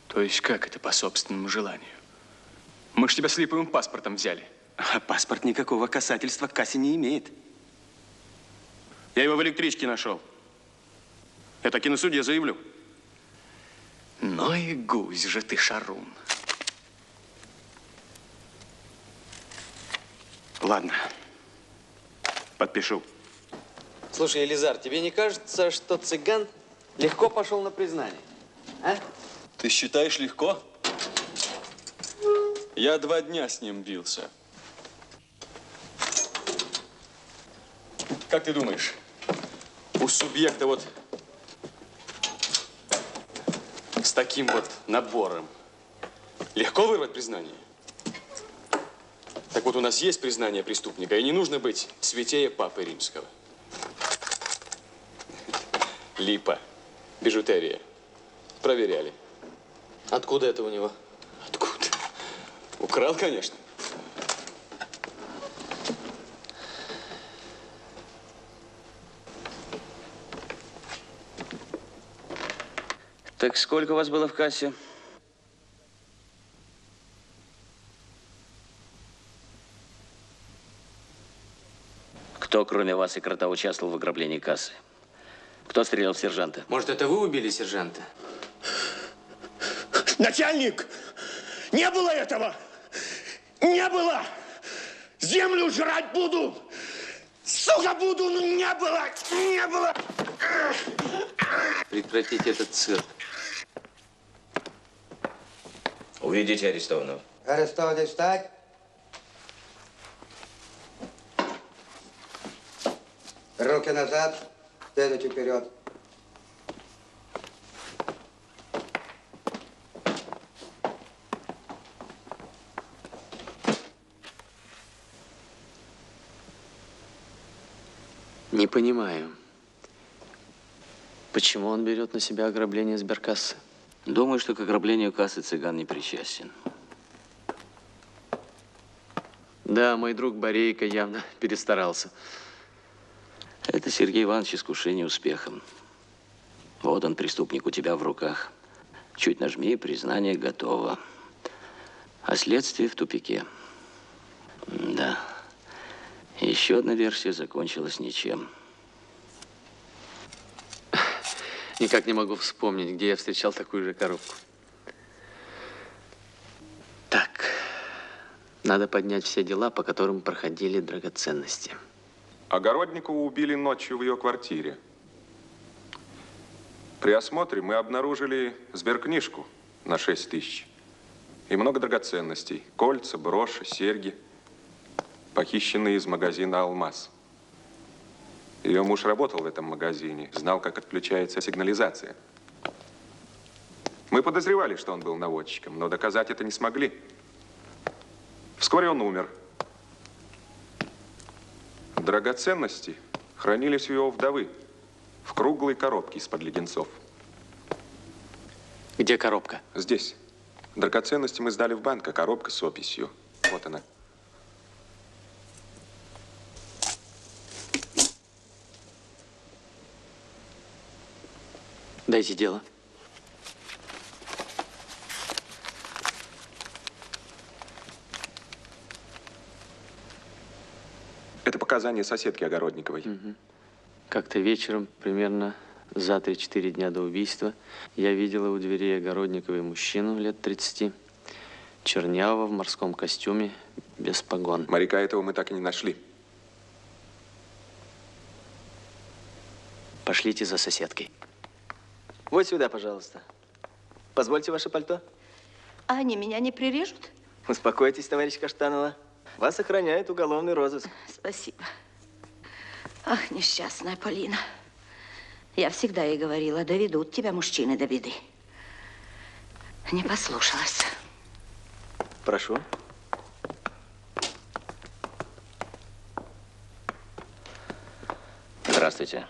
То есть как это по собственному желанию? Мы ж тебя с липовым паспортом взяли.
А паспорт никакого касательства к кассе не имеет. Я его в электричке нашел. Я таки на суде заявлю.
Ну и гусь же ты, Шарун.
Ладно. Подпишу.
Слушай, Елизар, тебе не кажется, что цыган легко пошел на признание? А?
Ты считаешь легко? Я 2 дня с ним бился. Как ты думаешь, у субъекта вот с таким вот набором легко вырвать признание? Так вот, у нас есть признание преступника, и не нужно быть святее Папы Римского. Липа, бижутерия. Проверяли.
Откуда это у него?
Откуда? Украл, конечно.
Так сколько у вас было в кассе? Кто, кроме вас и крота, участвовал в ограблении кассы? Кто стрелял в сержанта?
Может, это вы убили сержанта?
Начальник! Не было этого! Не было! Землю жрать буду! Сука, буду, но не было! Не было!
Прекратите этот цирк.
Уведите арестованного.
Арестованный встать. Руки назад, следуйте вперед.
Не понимаю, почему он берет на себя ограбление сберкассы?
Думаю, что к ограблению кассы цыган не причастен.
Да, мой друг Борейко явно перестарался.
Это Сергей Иванович искушение успехом. Вот он, преступник, у тебя в руках. Чуть нажми, признание готово. А следствие в тупике. Да. Еще одна версия закончилась ничем.
Никак не могу вспомнить, где я встречал такую же коробку. Так, надо поднять все дела, по которым проходили драгоценности.
Огородникову убили ночью в ее квартире. При осмотре мы обнаружили сберкнижку на 6 тысяч и много драгоценностей. Кольца, броши, серьги, похищенные из магазина «Алмаз». Ее муж работал в этом магазине, знал, как отключается сигнализация. Мы подозревали, что он был наводчиком, но доказать это не смогли. Вскоре он умер. Драгоценности хранились у его вдовы в круглой коробке из-под леденцов.
Где коробка?
Здесь. Драгоценности мы сдали в банк, а коробка с описью. Вот она.
Дайте дело.
Это показания соседки Огородниковой.
Как-то вечером, примерно за 3-4 дня до убийства, я видела у дверей Огородниковой мужчину лет 30, чернявого, в морском костюме, без погон.
Моряка этого мы так и не нашли.
Пошлите за соседкой.
Вот сюда, пожалуйста. Позвольте ваше пальто.
А они меня не прирежут?
Успокойтесь, товарищ Каштанова. Вас охраняет уголовный розыск.
Спасибо. Ах, несчастная Полина. Я всегда ей говорила, доведут тебя мужчины до беды. Не послушалась.
Прошу.
Здравствуйте.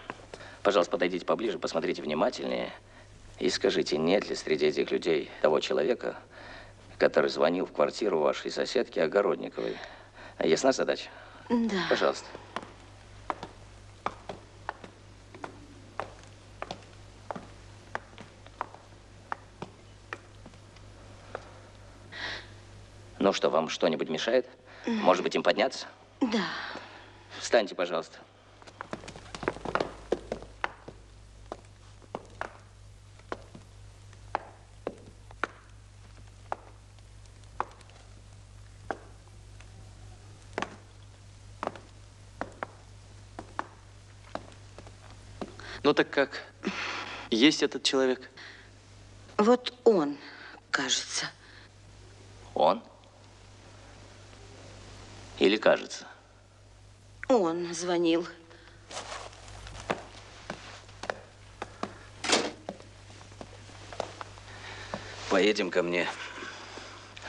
Пожалуйста, подойдите поближе, посмотрите внимательнее и скажите, нет ли среди этих людей того человека, который звонил в квартиру вашей соседки Огородниковой. Ясна задача?
Да.
Пожалуйста. Ну что, вам что-нибудь мешает? Может быть, им подняться?
Да.
Встаньте, пожалуйста.
Ну так как? Есть этот человек?
Вот он, кажется.
Он? Или кажется?
Он звонил.
Поедем ко мне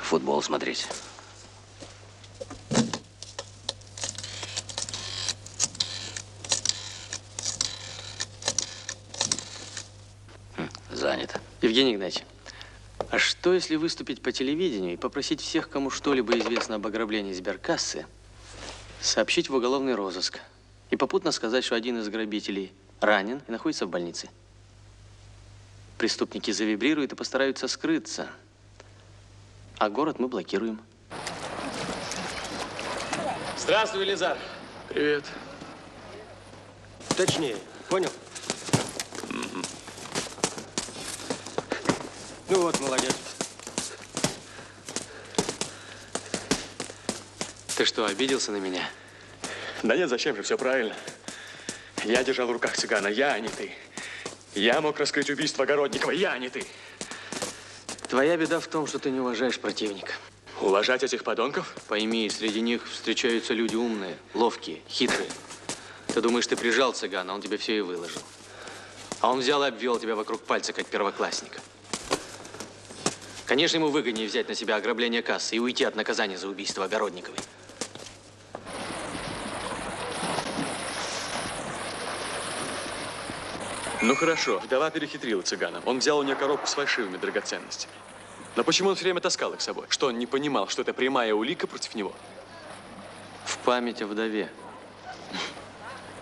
футбол смотреть. Занято.
Евгений Игнатьевич, а что, если выступить по телевидению и попросить всех, кому что-либо известно об ограблении сберкассы, сообщить в уголовный розыск и попутно сказать, что один из грабителей ранен и находится в больнице? Преступники завибрируют и постараются скрыться, а город мы блокируем.
Здравствуй, Елизар.
Привет.
Точнее, понял? Ну вот, молодец.
Ты что, обиделся на меня?
Да нет, зачем же, все правильно. Я держал в руках цыгана, я, а не ты. Я мог раскрыть убийство Огородникова, я, а не ты.
Твоя беда в том, что ты не уважаешь противника.
Уважать этих подонков?
Пойми, среди них встречаются люди умные, ловкие, хитрые. Ты думаешь, ты прижал цыгана, он тебе все и выложил. А он взял и обвел тебя вокруг пальца, как первоклассника. Конечно, ему выгоднее взять на себя ограбление кассы и уйти от наказания за убийство Огородниковой.
Ну хорошо, вдова перехитрила цыгана. Он взял у нее коробку с фальшивыми драгоценностями. Но почему он все время таскал их с собой? Что, он не понимал, что это прямая улика против него?
В память о вдове.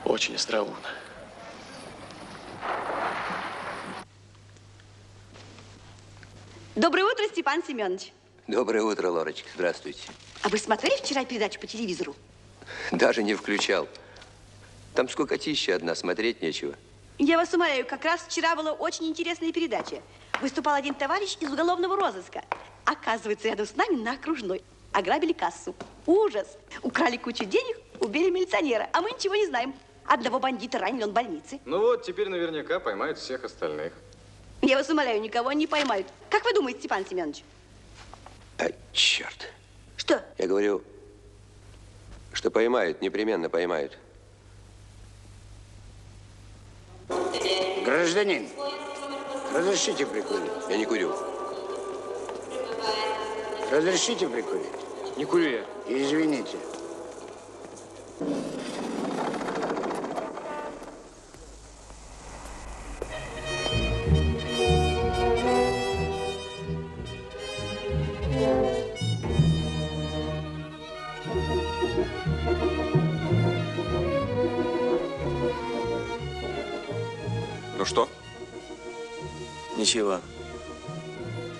Очень остроумно.
Доброе утро, Степан Семенович.
Доброе утро, Лорочка. Здравствуйте.
А вы смотрели вчера передачу по телевизору?
Даже не включал. Там скукотища одна, смотреть нечего.
Я вас умоляю, как раз вчера была очень интересная передача. Выступал один товарищ из уголовного розыска. Оказывается, рядом с нами на Окружной ограбили кассу. Ужас! Украли кучу денег,
убили милиционера, а мы ничего не знаем. Одного бандита ранили, он в больнице.
Ну вот, теперь наверняка поймают всех остальных.
Я вас умоляю, никого не поймают. Как вы думаете, Степан Семенович?
А, черт.
Что?
Я говорю, что поймают, непременно поймают.
Гражданин, разрешите прикурить?
Я не курю.
Разрешите прикурить?
Не курю я.
Извините.
Ну что?
Ничего.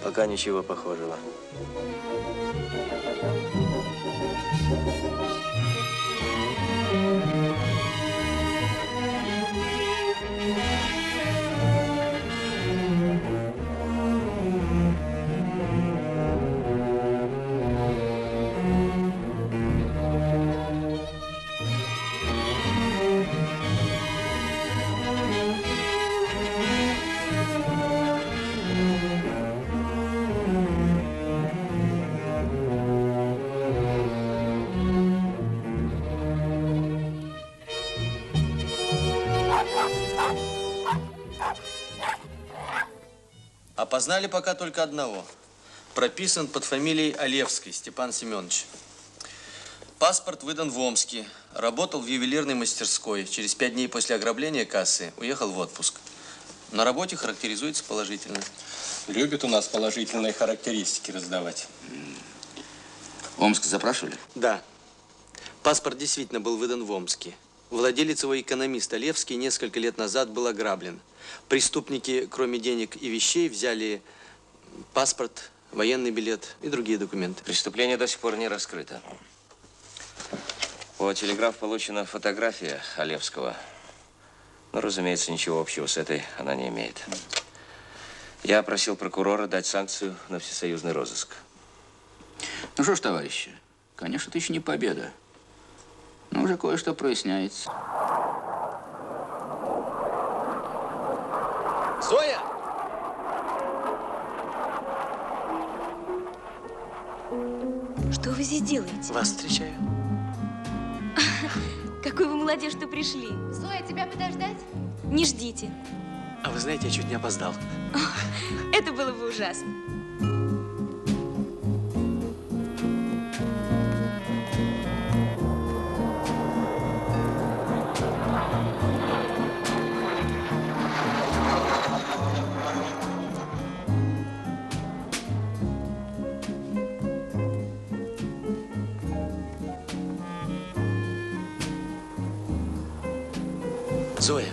Пока ничего похожего.
Опознали пока только одного. Прописан под фамилией Олевский Степан Семенович. Паспорт выдан в Омске. Работал в ювелирной мастерской. Через 5 дней после ограбления кассы уехал в отпуск. На работе характеризуется положительно.
Любят у нас положительные характеристики раздавать.
Омск запрашивали?
Да. Паспорт действительно был выдан в Омске. Владелец его, экономист Олевский, несколько лет назад был ограблен. Преступники, кроме денег и вещей, взяли паспорт, военный билет и другие документы.
Преступление до сих пор не раскрыто. По телеграфу получена фотография Олевского. Но, разумеется, ничего общего с этой она не имеет. Я просил прокурора дать санкцию на всесоюзный розыск.
Ну что ж, товарищи, конечно, это еще не победа. Но уже кое-что проясняется.
Зоя!
Что вы здесь делаете?
Вас встречаю.
Какой вы молодец, что пришли.
Зоя, тебя подождать?
Не ждите.
А вы знаете, я чуть не опоздал.
Это было бы ужасно.
Зоя,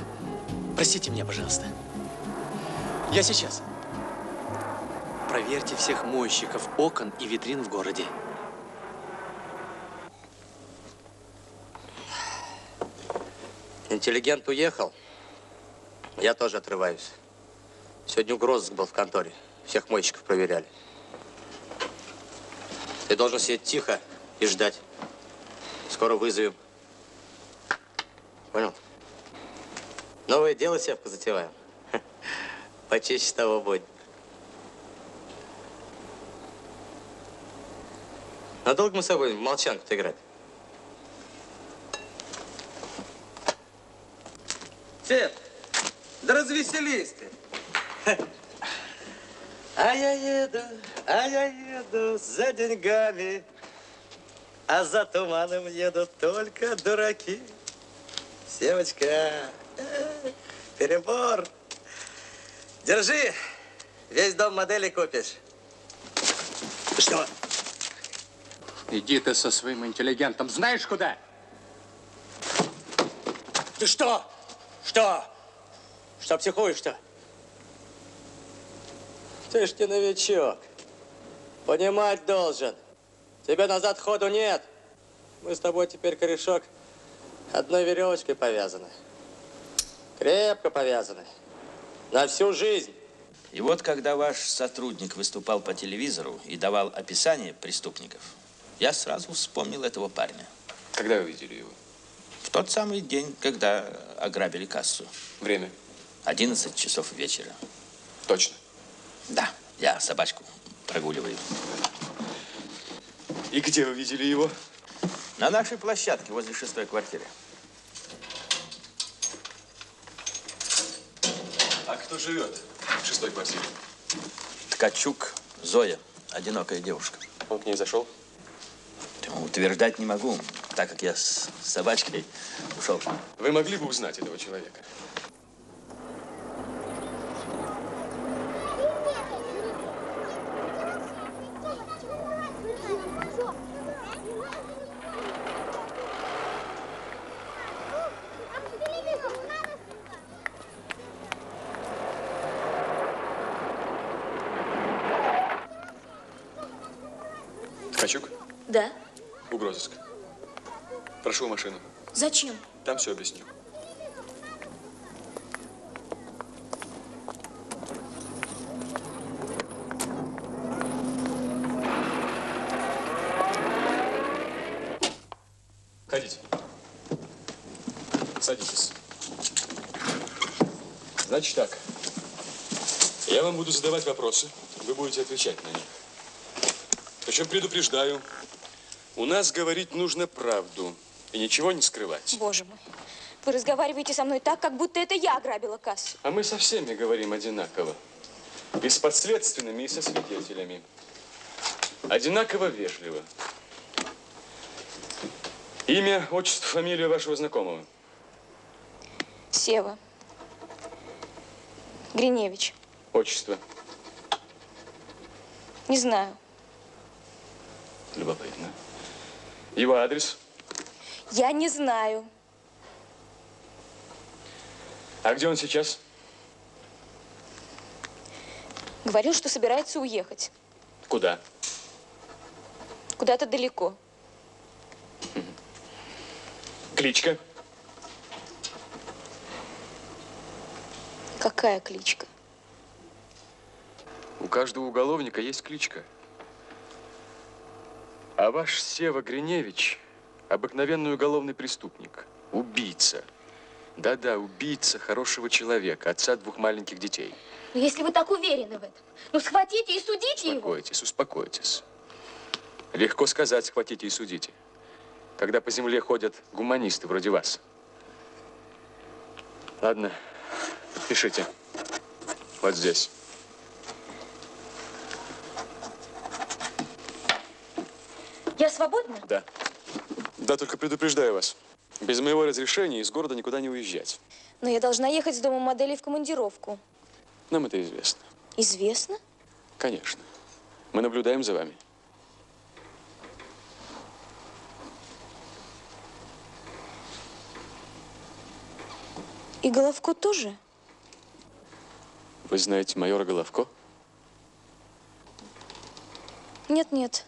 простите меня, пожалуйста. Я сейчас. Проверьте всех мойщиков окон и витрин в городе.
Интеллигент уехал. Я тоже отрываюсь. Сегодня угрозыск был в конторе. Всех мойщиков проверяли. Ты должен сидеть тихо и ждать. Скоро вызовем. Понял? Новое дело севку затеваем. Почище того будет. Надолго мы с собой в молчанку-то играть?
Дед, да развеселись ты.
А я еду за деньгами, а за туманом едут только дураки. Севочка, перебор. Держи, весь дом моделей купишь.
Что? Иди ты со своим интеллигентом знаешь куда?
Ты что? Что? Что психуешь-то? Ты ж не новичок. Понимать должен. Тебе назад ходу нет. Мы с тобой теперь, корешок, одной веревочкой повязаны. Крепко повязаны. На всю жизнь.
И вот, когда ваш сотрудник выступал по телевизору и давал описание преступников, я сразу вспомнил этого парня.
Когда вы видели его?
тот самый день, когда ограбили кассу.
Время?
11 часов вечера.
Точно?
Да, я собачку прогуливаю.
И где вы видели его?
На нашей площадке возле 6-й квартиры.
А кто живет в 6-й квартире?
Ткачук Зоя, одинокая девушка.
Он к ней зашел?
Утверждать не могу, так как я с собачкой ушел.
Вы могли бы узнать этого человека? Ткачук?
Да.
Угрозыск. Прошу машину.
Зачем?
Там все объясню. Ходите. Садитесь. Значит так. Я вам буду задавать вопросы. Вы будете отвечать на них. Причем предупреждаю, у нас говорить нужно правду и ничего не скрывать.
Боже мой, вы разговариваете со мной так, как будто это я ограбила кассу.
А мы со всеми говорим одинаково. И с подследственными, и со свидетелями. Одинаково вежливо. Имя, отчество, фамилия вашего знакомого?
Сева. Гриневич.
Отчество?
Не знаю.
Любопытно. Его адрес?
Я не знаю.
А где он сейчас?
Говорил, что собирается уехать.
Куда?
Куда-то далеко.
Кличка?
Какая кличка?
У каждого уголовника есть кличка. А ваш Сева Гриневич – обыкновенный уголовный преступник. Убийца. Да-да, убийца хорошего человека, отца 2 маленьких детей.
Но если вы так уверены в этом, ну схватите и судите его.
Успокойтесь, успокойтесь. Легко сказать, схватите и судите. Когда по земле ходят гуманисты вроде вас. Ладно, пишите. Вот здесь.
Я свободна?
Да. Да, только предупреждаю вас. Без моего разрешения из города никуда не уезжать.
Но я должна ехать с дома моделей в командировку.
Нам это известно.
Известно?
Конечно. Мы наблюдаем за вами.
И Головко тоже?
Вы знаете майора Головко?
Нет.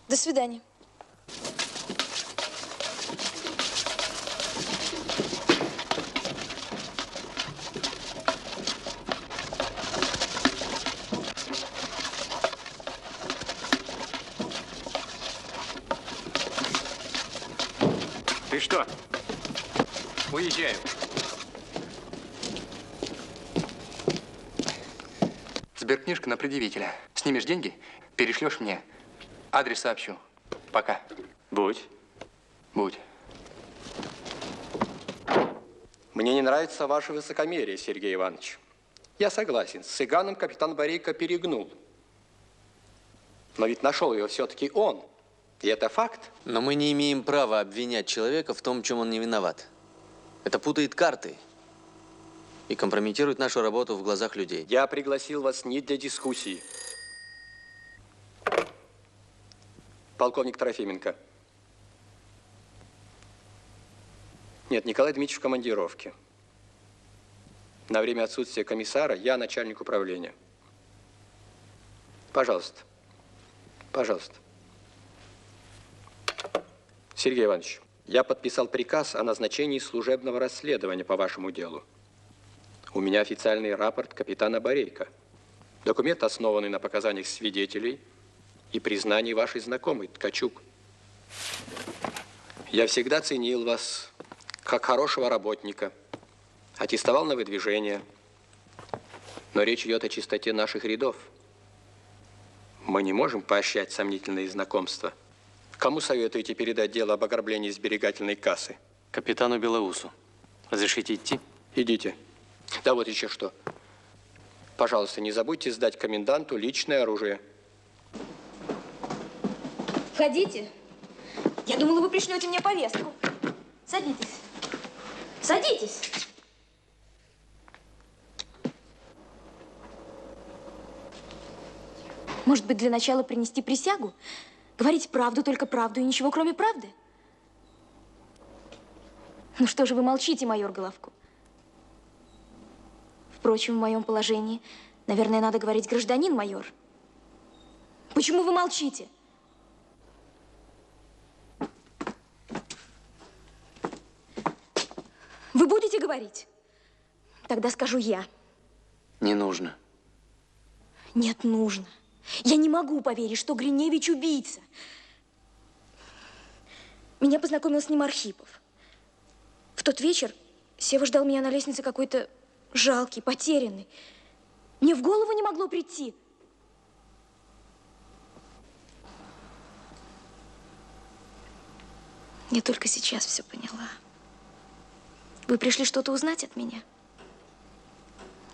До свидания.
Ты что? Уезжаю.
Сберкнижка на предъявителя. Снимешь деньги, перешлешь мне. Адрес сообщу. Пока.
Будь.
Будь.
Мне не нравится ваше высокомерие, Сергей Иванович. Я согласен, с цыганом капитан Борейко перегнул. Но ведь нашел ее все-таки он. И это факт.
Но мы не имеем права обвинять человека в том, в чем он не виноват. Это путает карты и компрометирует нашу работу в глазах людей.
Я пригласил вас не для дискуссии. Полковник Трофименко. Нет, Николай Дмитриевич в командировке. На время отсутствия комиссара я начальник управления. Пожалуйста. Пожалуйста. Сергей Иванович, я подписал приказ о назначении служебного расследования по вашему делу. У меня официальный рапорт капитана Борейко. Документ, основанный на показаниях свидетелей и признании вашей знакомой, Ткачук. Я всегда ценил вас как хорошего работника. Аттестовал на выдвижение. Но речь идет о чистоте наших рядов. Мы не можем поощрять сомнительные знакомства. Кому советуете передать дело об ограблении сберегательной кассы?
Капитану Белоусу. Разрешите идти?
Идите. Да вот еще что. Пожалуйста, не забудьте сдать коменданту личное оружие.
Входите. Я думала, вы пришлете мне повестку. Садитесь. Садитесь. Может быть, для начала принести присягу? Говорить правду, только правду и ничего, кроме правды? Ну что же вы молчите, майор Головко? Впрочем, в моем положении, наверное, надо говорить гражданин майор. Почему вы молчите? Вы будете говорить? Тогда скажу я.
Не нужно.
Нет, нужно. Я не могу поверить, что Гриневич убийца. Меня познакомил с ним Архипов. В тот вечер Сева ждал меня на лестнице какой-то жалкий, потерянный. Мне в голову не могло прийти. Я только сейчас все поняла. Вы пришли что-то узнать от меня?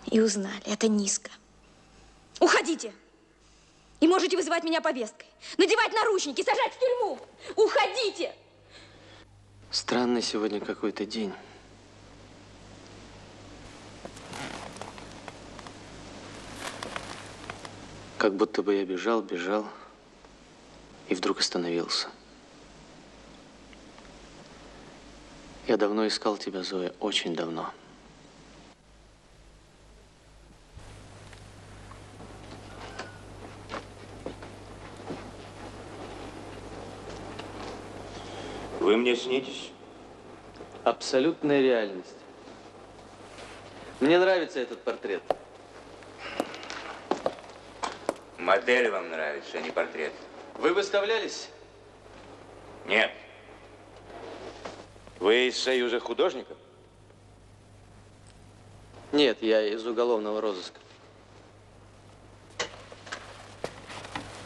И узнали. Это низко. Уходите! И можете вызывать меня повесткой. Надевать наручники, сажать в тюрьму. Уходите!
Странный сегодня какой-то день. Как будто бы я бежал, бежал, и вдруг остановился. Я давно искал тебя, Зоя, очень давно.
Вы мне снитесь?
Абсолютная реальность. Мне нравится этот портрет.
Модель вам нравится, а не портрет.
Вы выставлялись?
Нет. Вы из Союза художников?
Нет, я из уголовного розыска.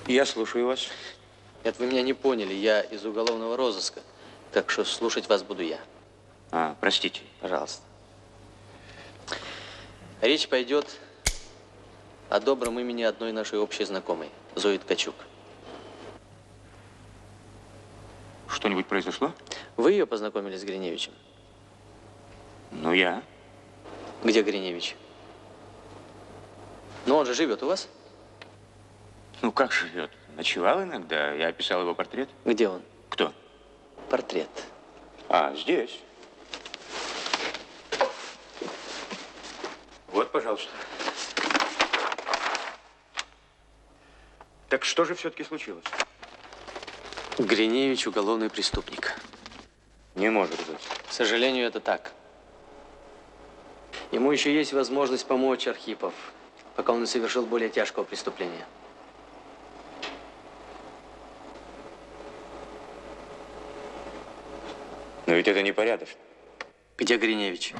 Я слушаю вас.
Нет, вы меня не поняли. Я из уголовного розыска. Так что слушать вас буду я.
Простите.
Пожалуйста. Речь пойдет о добром имени одной нашей общей знакомой, Зои Ткачук.
Что-нибудь произошло?
Вы ее познакомили с Гриневичем?
Ну, я.
Где Гриневич? Ну, он же живет у вас?
Ну, как живет? Ночевал иногда. Я описал его портрет.
Где он?
Кто?
Портрет.
Здесь. Вот, пожалуйста. Так что же все-таки случилось?
Гриневич уголовный преступник.
Не может быть.
К сожалению, это так. Ему еще есть возможность помочь Архипов, пока он не совершил более тяжкого преступления.
Но ведь это непорядочно.
Где Гриневич?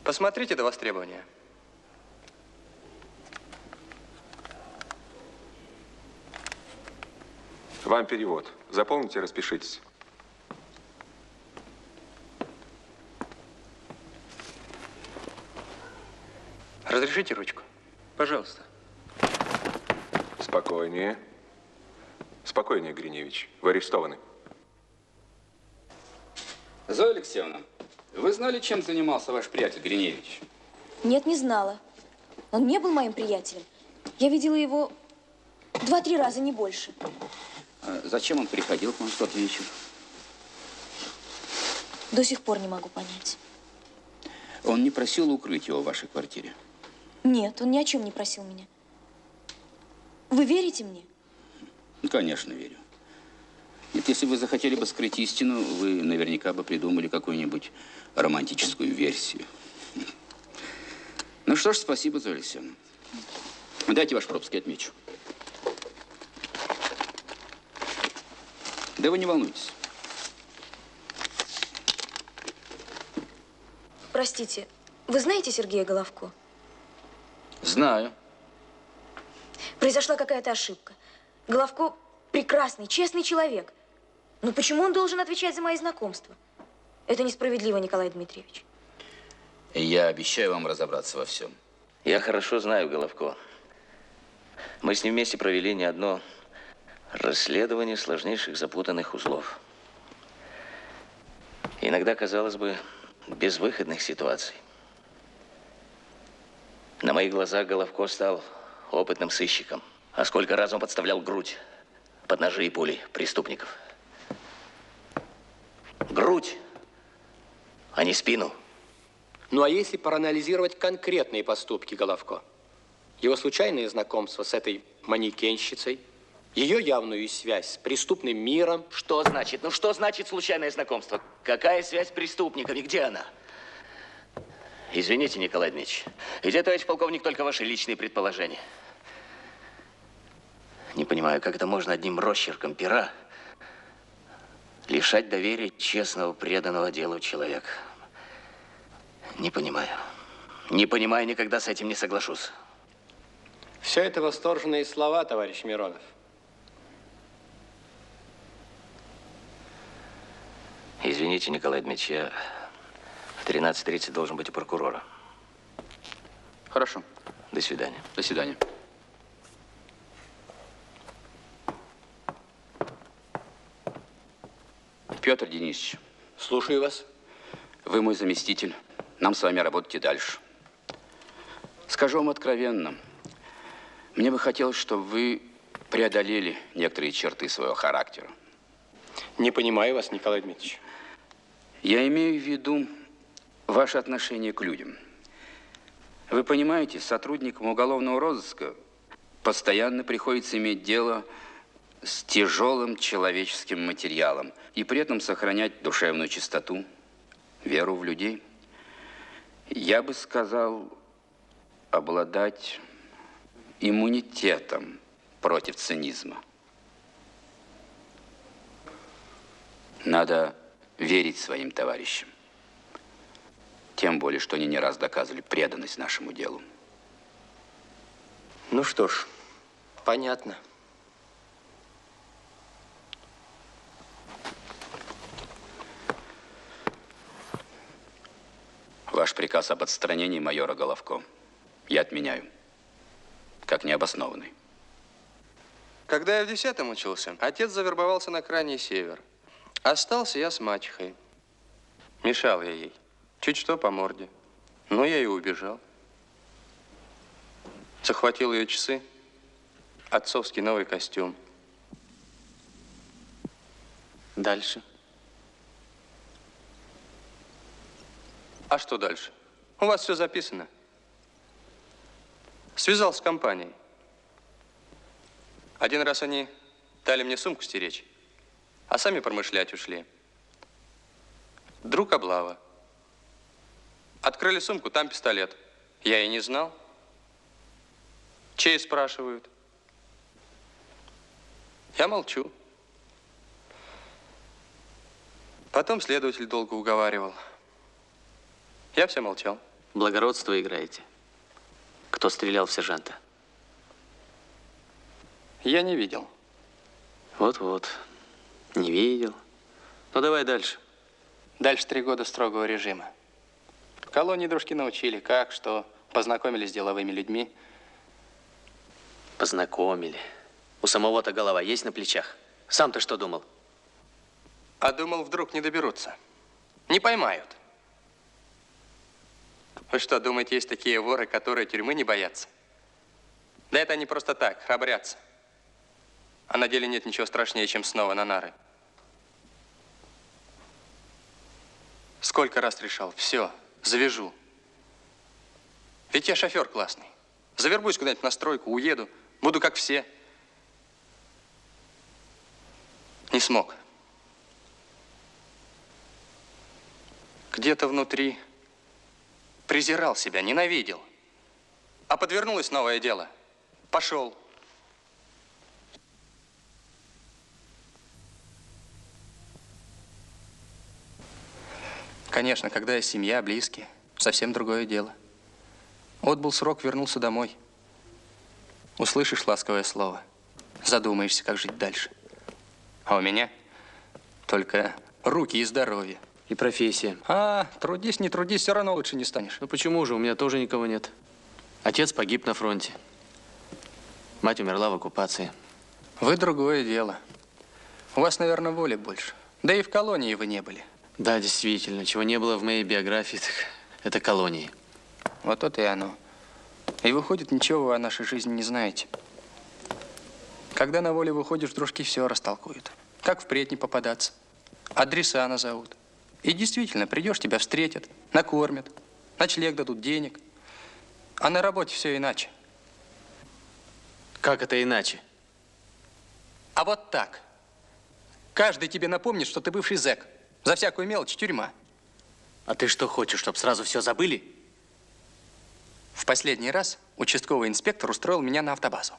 Посмотрите до востребования.
Вам перевод. Заполните, распишитесь.
Разрешите ручку? Пожалуйста.
Спокойнее. Спокойнее, Гриневич. Вы арестованы.
Зоя Алексеевна, вы знали, чем занимался ваш приятель Гриневич?
Нет, не знала. Он не был моим приятелем. Я видела его 2-3 раза, не больше.
Зачем он приходил к вам в тот вечер?
До сих пор не могу понять.
Он не просил укрыть его в вашей квартире?
Нет, он ни о чем не просил меня. Вы верите мне?
Ну, конечно, верю. Нет, если вы захотели бы скрыть истину, вы наверняка бы придумали какую-нибудь романтическую версию. Ну что ж, спасибо, Зоя Алексеевна. Дайте ваш пропуск, я отмечу. Да вы не волнуйтесь.
Простите, вы знаете Сергея Головко?
Знаю.
Произошла какая-то ошибка. Головко прекрасный, честный человек. Но почему он должен отвечать за мои знакомства? Это несправедливо, Николай Дмитриевич.
Я обещаю вам разобраться во всем.
Я хорошо знаю Головко. Мы с ним вместе провели не одно расследование сложнейших запутанных узлов. Иногда, казалось бы, безвыходных ситуаций. На моих глазах Головко стал опытным сыщиком. А сколько раз он подставлял грудь под ножи и пули преступников. Грудь, а не спину.
Ну а если проанализировать конкретные поступки Головко? Его случайное знакомство с этой манекенщицей, ее явную связь с преступным миром.
Что значит? Ну что значит случайное знакомство? Какая связь с преступниками? Где она? Извините, Николай Дмитриевич. Ведь, товарищ полковник, только ваши личные предположения. Не понимаю, как это можно одним росчерком пера лишать доверия честного, преданного делу человека. Не понимаю. Не понимаю, никогда с этим не соглашусь.
Все это восторженные слова, товарищ Миронов.
Извините, Николай Дмитриевич, я в 13:30 должен быть у прокурора.
Хорошо.
До свидания.
До свидания. Петр Денисович.
Слушаю вас.
Вы мой заместитель. Нам с вами работать и дальше. Скажу вам откровенно. Мне бы хотелось, чтобы вы преодолели некоторые черты своего характера.
Не понимаю вас, Николай Дмитриевич.
Я имею в виду ваше отношение к людям. Вы понимаете, сотрудникам уголовного розыска постоянно приходится иметь дело с тяжелым человеческим материалом и при этом сохранять душевную чистоту, веру в людей. Я бы сказал, обладать иммунитетом против цинизма. Надо верить своим товарищам. Тем более, что они не раз доказывали преданность нашему делу.
Ну что ж, понятно.
Ваш приказ об отстранении майора Головко я отменяю, как необоснованный.
Когда я в 10-м учился, отец завербовался на крайний север. Остался я с мачехой. Мешал я ей. Чуть что по морде. Но я и убежал. Захватил ее часы, отцовский новый костюм.
Дальше.
А что дальше? У вас все записано. Связал с компанией. Один раз они дали мне сумку стеречь, а сами промышлять ушли. Вдруг облава. Открыли сумку, там пистолет. Я и не знал. Чей, спрашивают. Я молчу. Потом следователь долго уговаривал. Я все молчал.
Благородство играете. Кто стрелял в сержанта?
Я не видел.
Вот-вот. Не видел. Ну, давай дальше.
Дальше 3 года строгого режима. В колонии дружки научили, как, что, познакомились с деловыми людьми.
Познакомили. У самого-то голова есть на плечах? Сам-то что думал?
А думал, вдруг не доберутся. Не поймают. Вы что, думаете, есть такие воры, которые тюрьмы не боятся? Да это они просто так, храбрятся. А на деле нет ничего страшнее, чем снова на нары. Сколько раз решал, все, завяжу. Ведь я шофер классный. Завербуюсь куда-нибудь на стройку, уеду, буду как все. Не смог. Где-то внутри презирал себя, ненавидел. А подвернулось новое дело. Пошел. Конечно, когда есть семья, близкие, совсем другое дело. Отбыл срок, вернулся домой. Услышишь ласковое слово, задумаешься, как жить дальше. А у меня только руки и здоровье.
И профессия.
А, трудись, не трудись, все равно лучше не станешь.
Ну почему же? У меня тоже никого нет. Отец погиб на фронте. Мать умерла в оккупации.
Вы другое дело. У вас, наверное, воли больше. Да и в колонии вы не были.
Да, действительно. Чего не было в моей биографии, так это колонии.
Вот то и оно. И выходит, ничего вы о нашей жизни не знаете. Когда на воле выходишь, дружки все растолкуют. Как впредь не попадаться. Адреса назовут. И действительно, придешь, тебя встретят, накормят, ночлег дадут, денег. А на работе все иначе.
Как это иначе?
А вот так. Каждый тебе напомнит, что ты бывший зэк. За всякую мелочь тюрьма.
А ты что хочешь, чтобы сразу все забыли?
В последний раз участковый инспектор устроил меня на автобазу.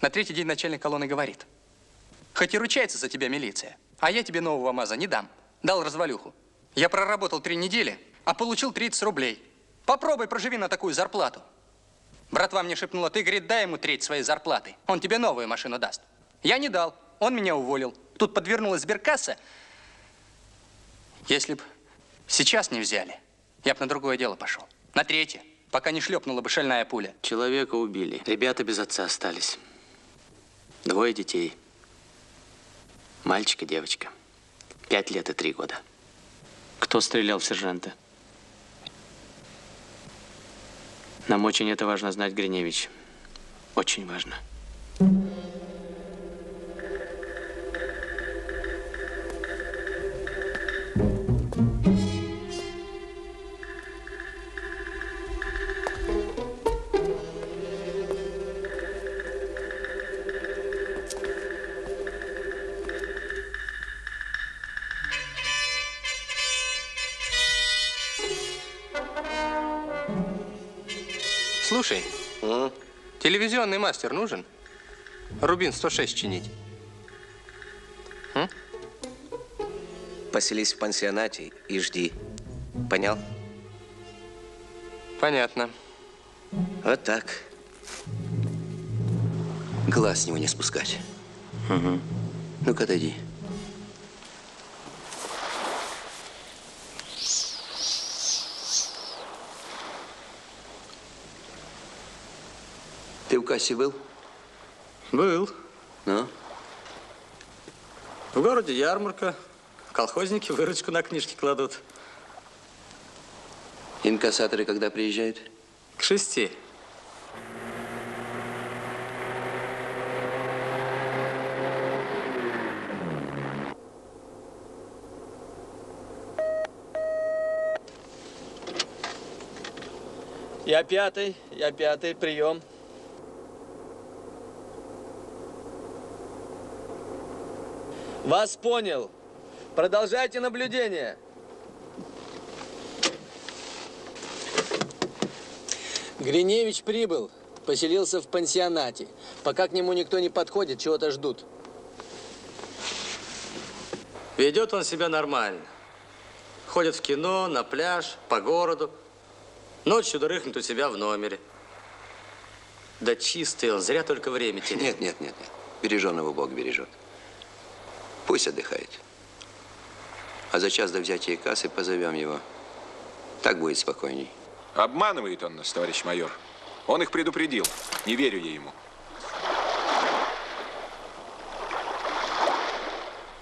На третий день начальник колонны говорит: хоть и ручается за тебя милиция, а я тебе нового МАЗа не дам. Дал развалюху. Я проработал 3 недели, а получил 30 рублей. Попробуй проживи на такую зарплату. Братва мне шепнула: ты, говорит, дай ему треть своей зарплаты. Он тебе новую машину даст. Я не дал. Он меня уволил. Тут подвернулась сберкасса. Если б сейчас не взяли, я б на другое дело пошел. На третье, пока не шлепнула бы шальная пуля.
Человека убили. Ребята без отца остались. 2 детей. Мальчик и девочка. 5 лет и 3 года. Кто стрелял в сержанта? Нам очень это важно знать, Гриневич. Очень важно.
Слушай, телевизионный мастер нужен? Рубин 106 чинить.
Поселись в пансионате и жди. Понял?
Понятно.
Вот так. Глаз с него не спускать. Угу. Ну-ка, отойди. Ты в кассе был?
Был.
Ну?
В городе ярмарка. Колхозники выручку на книжки кладут.
Инкассаторы когда приезжают?
К 6.
Я пятый, прием. Вас понял. Продолжайте наблюдение. Гриневич прибыл. Поселился в пансионате. Пока к нему никто не подходит, чего-то ждут.
Ведет он себя нормально. Ходит в кино, на пляж, по городу. Ночью дрыхнет у себя в номере. Да чистый он, зря только время теряет.
Нет. Береженого Бог бережет. Пусть отдыхает. А за час до взятия кассы позовем его. Так будет спокойней.
Обманывает он нас, товарищ майор. Он их предупредил. Не верю я ему.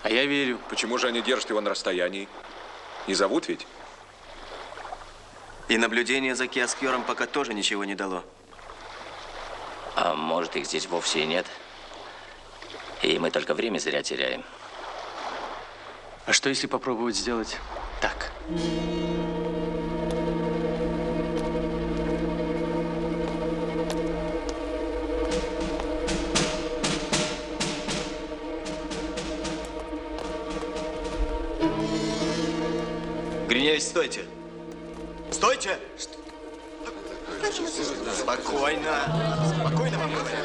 А я верю.
Почему же они держат его на расстоянии? Не зовут ведь?
И наблюдение за киоскером пока тоже ничего не дало.
А может, их здесь вовсе и нет. И мы только время зря теряем.
А что, если попробовать сделать так?
месте, стойте. Стойте! Спокойно. Спокойно вам говорю.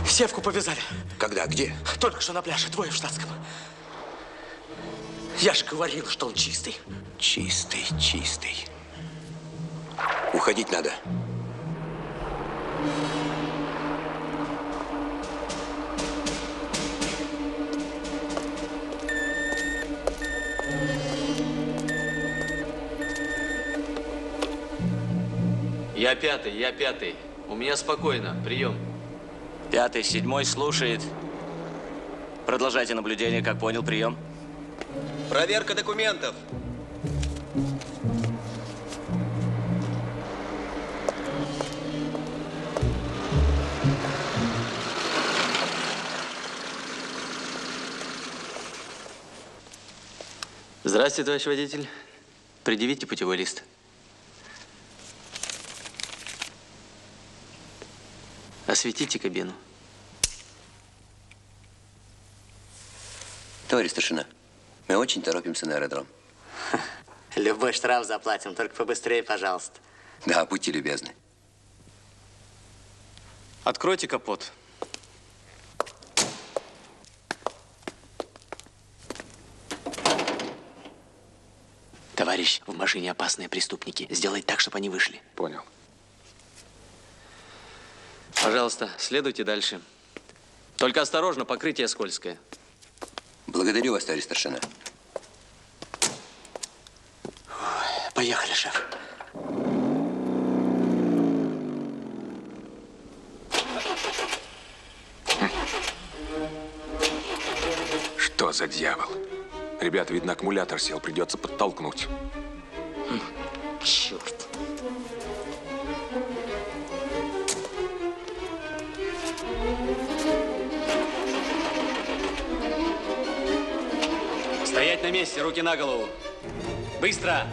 Севку повязали.
Когда? Где?
Только что на пляже. Двое в штатском. Я же говорил, что он чистый.
Чистый, чистый. Уходить надо.
Я пятый. У меня спокойно. Прием.
5-й, 7-й слушает. Продолжайте наблюдение, как понял, прием.
Проверка документов.
Здравствуйте, товарищ водитель. Предъявите путевой лист. Осветите кабину.
Товарищ старшина, мы очень торопимся на аэродром.
Любой штраф заплатим, только побыстрее, пожалуйста.
Да, будьте любезны.
Откройте капот. Товарищ, в машине опасные преступники. Сделай так, чтобы они вышли.
Понял.
Пожалуйста, следуйте дальше. Только осторожно, покрытие скользкое.
Благодарю вас, товарищ старшина.
Поехали, шеф.
Что за дьявол? Ребята, видно, аккумулятор сел, придется подтолкнуть.
Черт.
Стоять на месте, руки на голову. Быстро!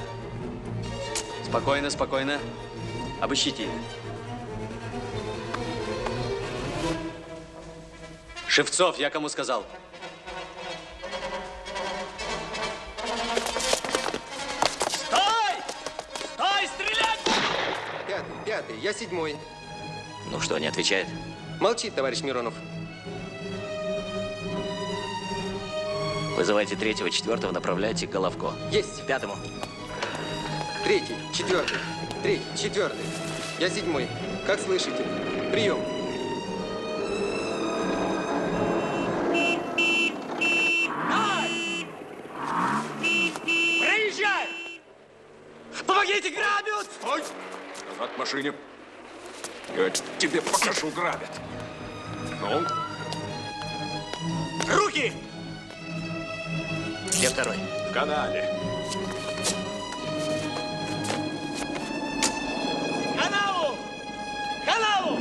Спокойно, спокойно. Обыщите их. Шевцов, я кому сказал?
Стой! Стой, стрелять!
5-й, я 7-й.
Ну что, не отвечает?
Молчит, товарищ Миронов.
Вызывайте 3-го, 4-го, направляйте к Головко.
Есть.
5-му.
3-й, 4-й, 3-й, 4-й. Я 7-й. Как слышите? Прием.
Проезжай! Помогите, грабят!
Стой! Назад к машине. Я тебе покажу, грабят. Ну?
Руки!
Где 2-й?
В канале.
Канаву! Канаву!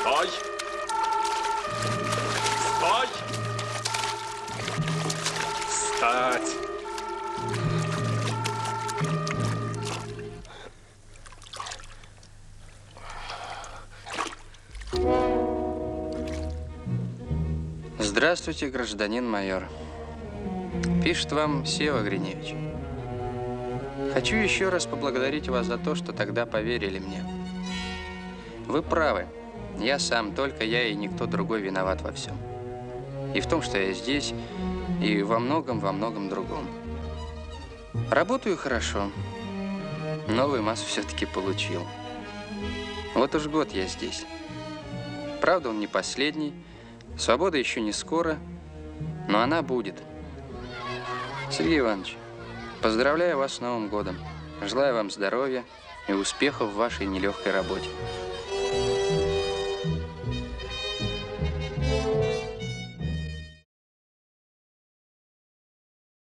Стой! Стой! Встать!
Здравствуйте, гражданин майор. Пишет вам Сева Гриневич. Хочу еще раз поблагодарить вас за то, что тогда поверили мне. Вы правы. Я сам, только я и никто другой виноват во всем. И в том, что я здесь, и во многом другом. Работаю хорошо. Новую массу все-таки получил. Вот уж год я здесь. Правда, он не последний. Свобода еще не скоро, но она будет. Сергей Иванович, поздравляю вас с Новым годом. Желаю вам здоровья и успехов в вашей нелегкой работе.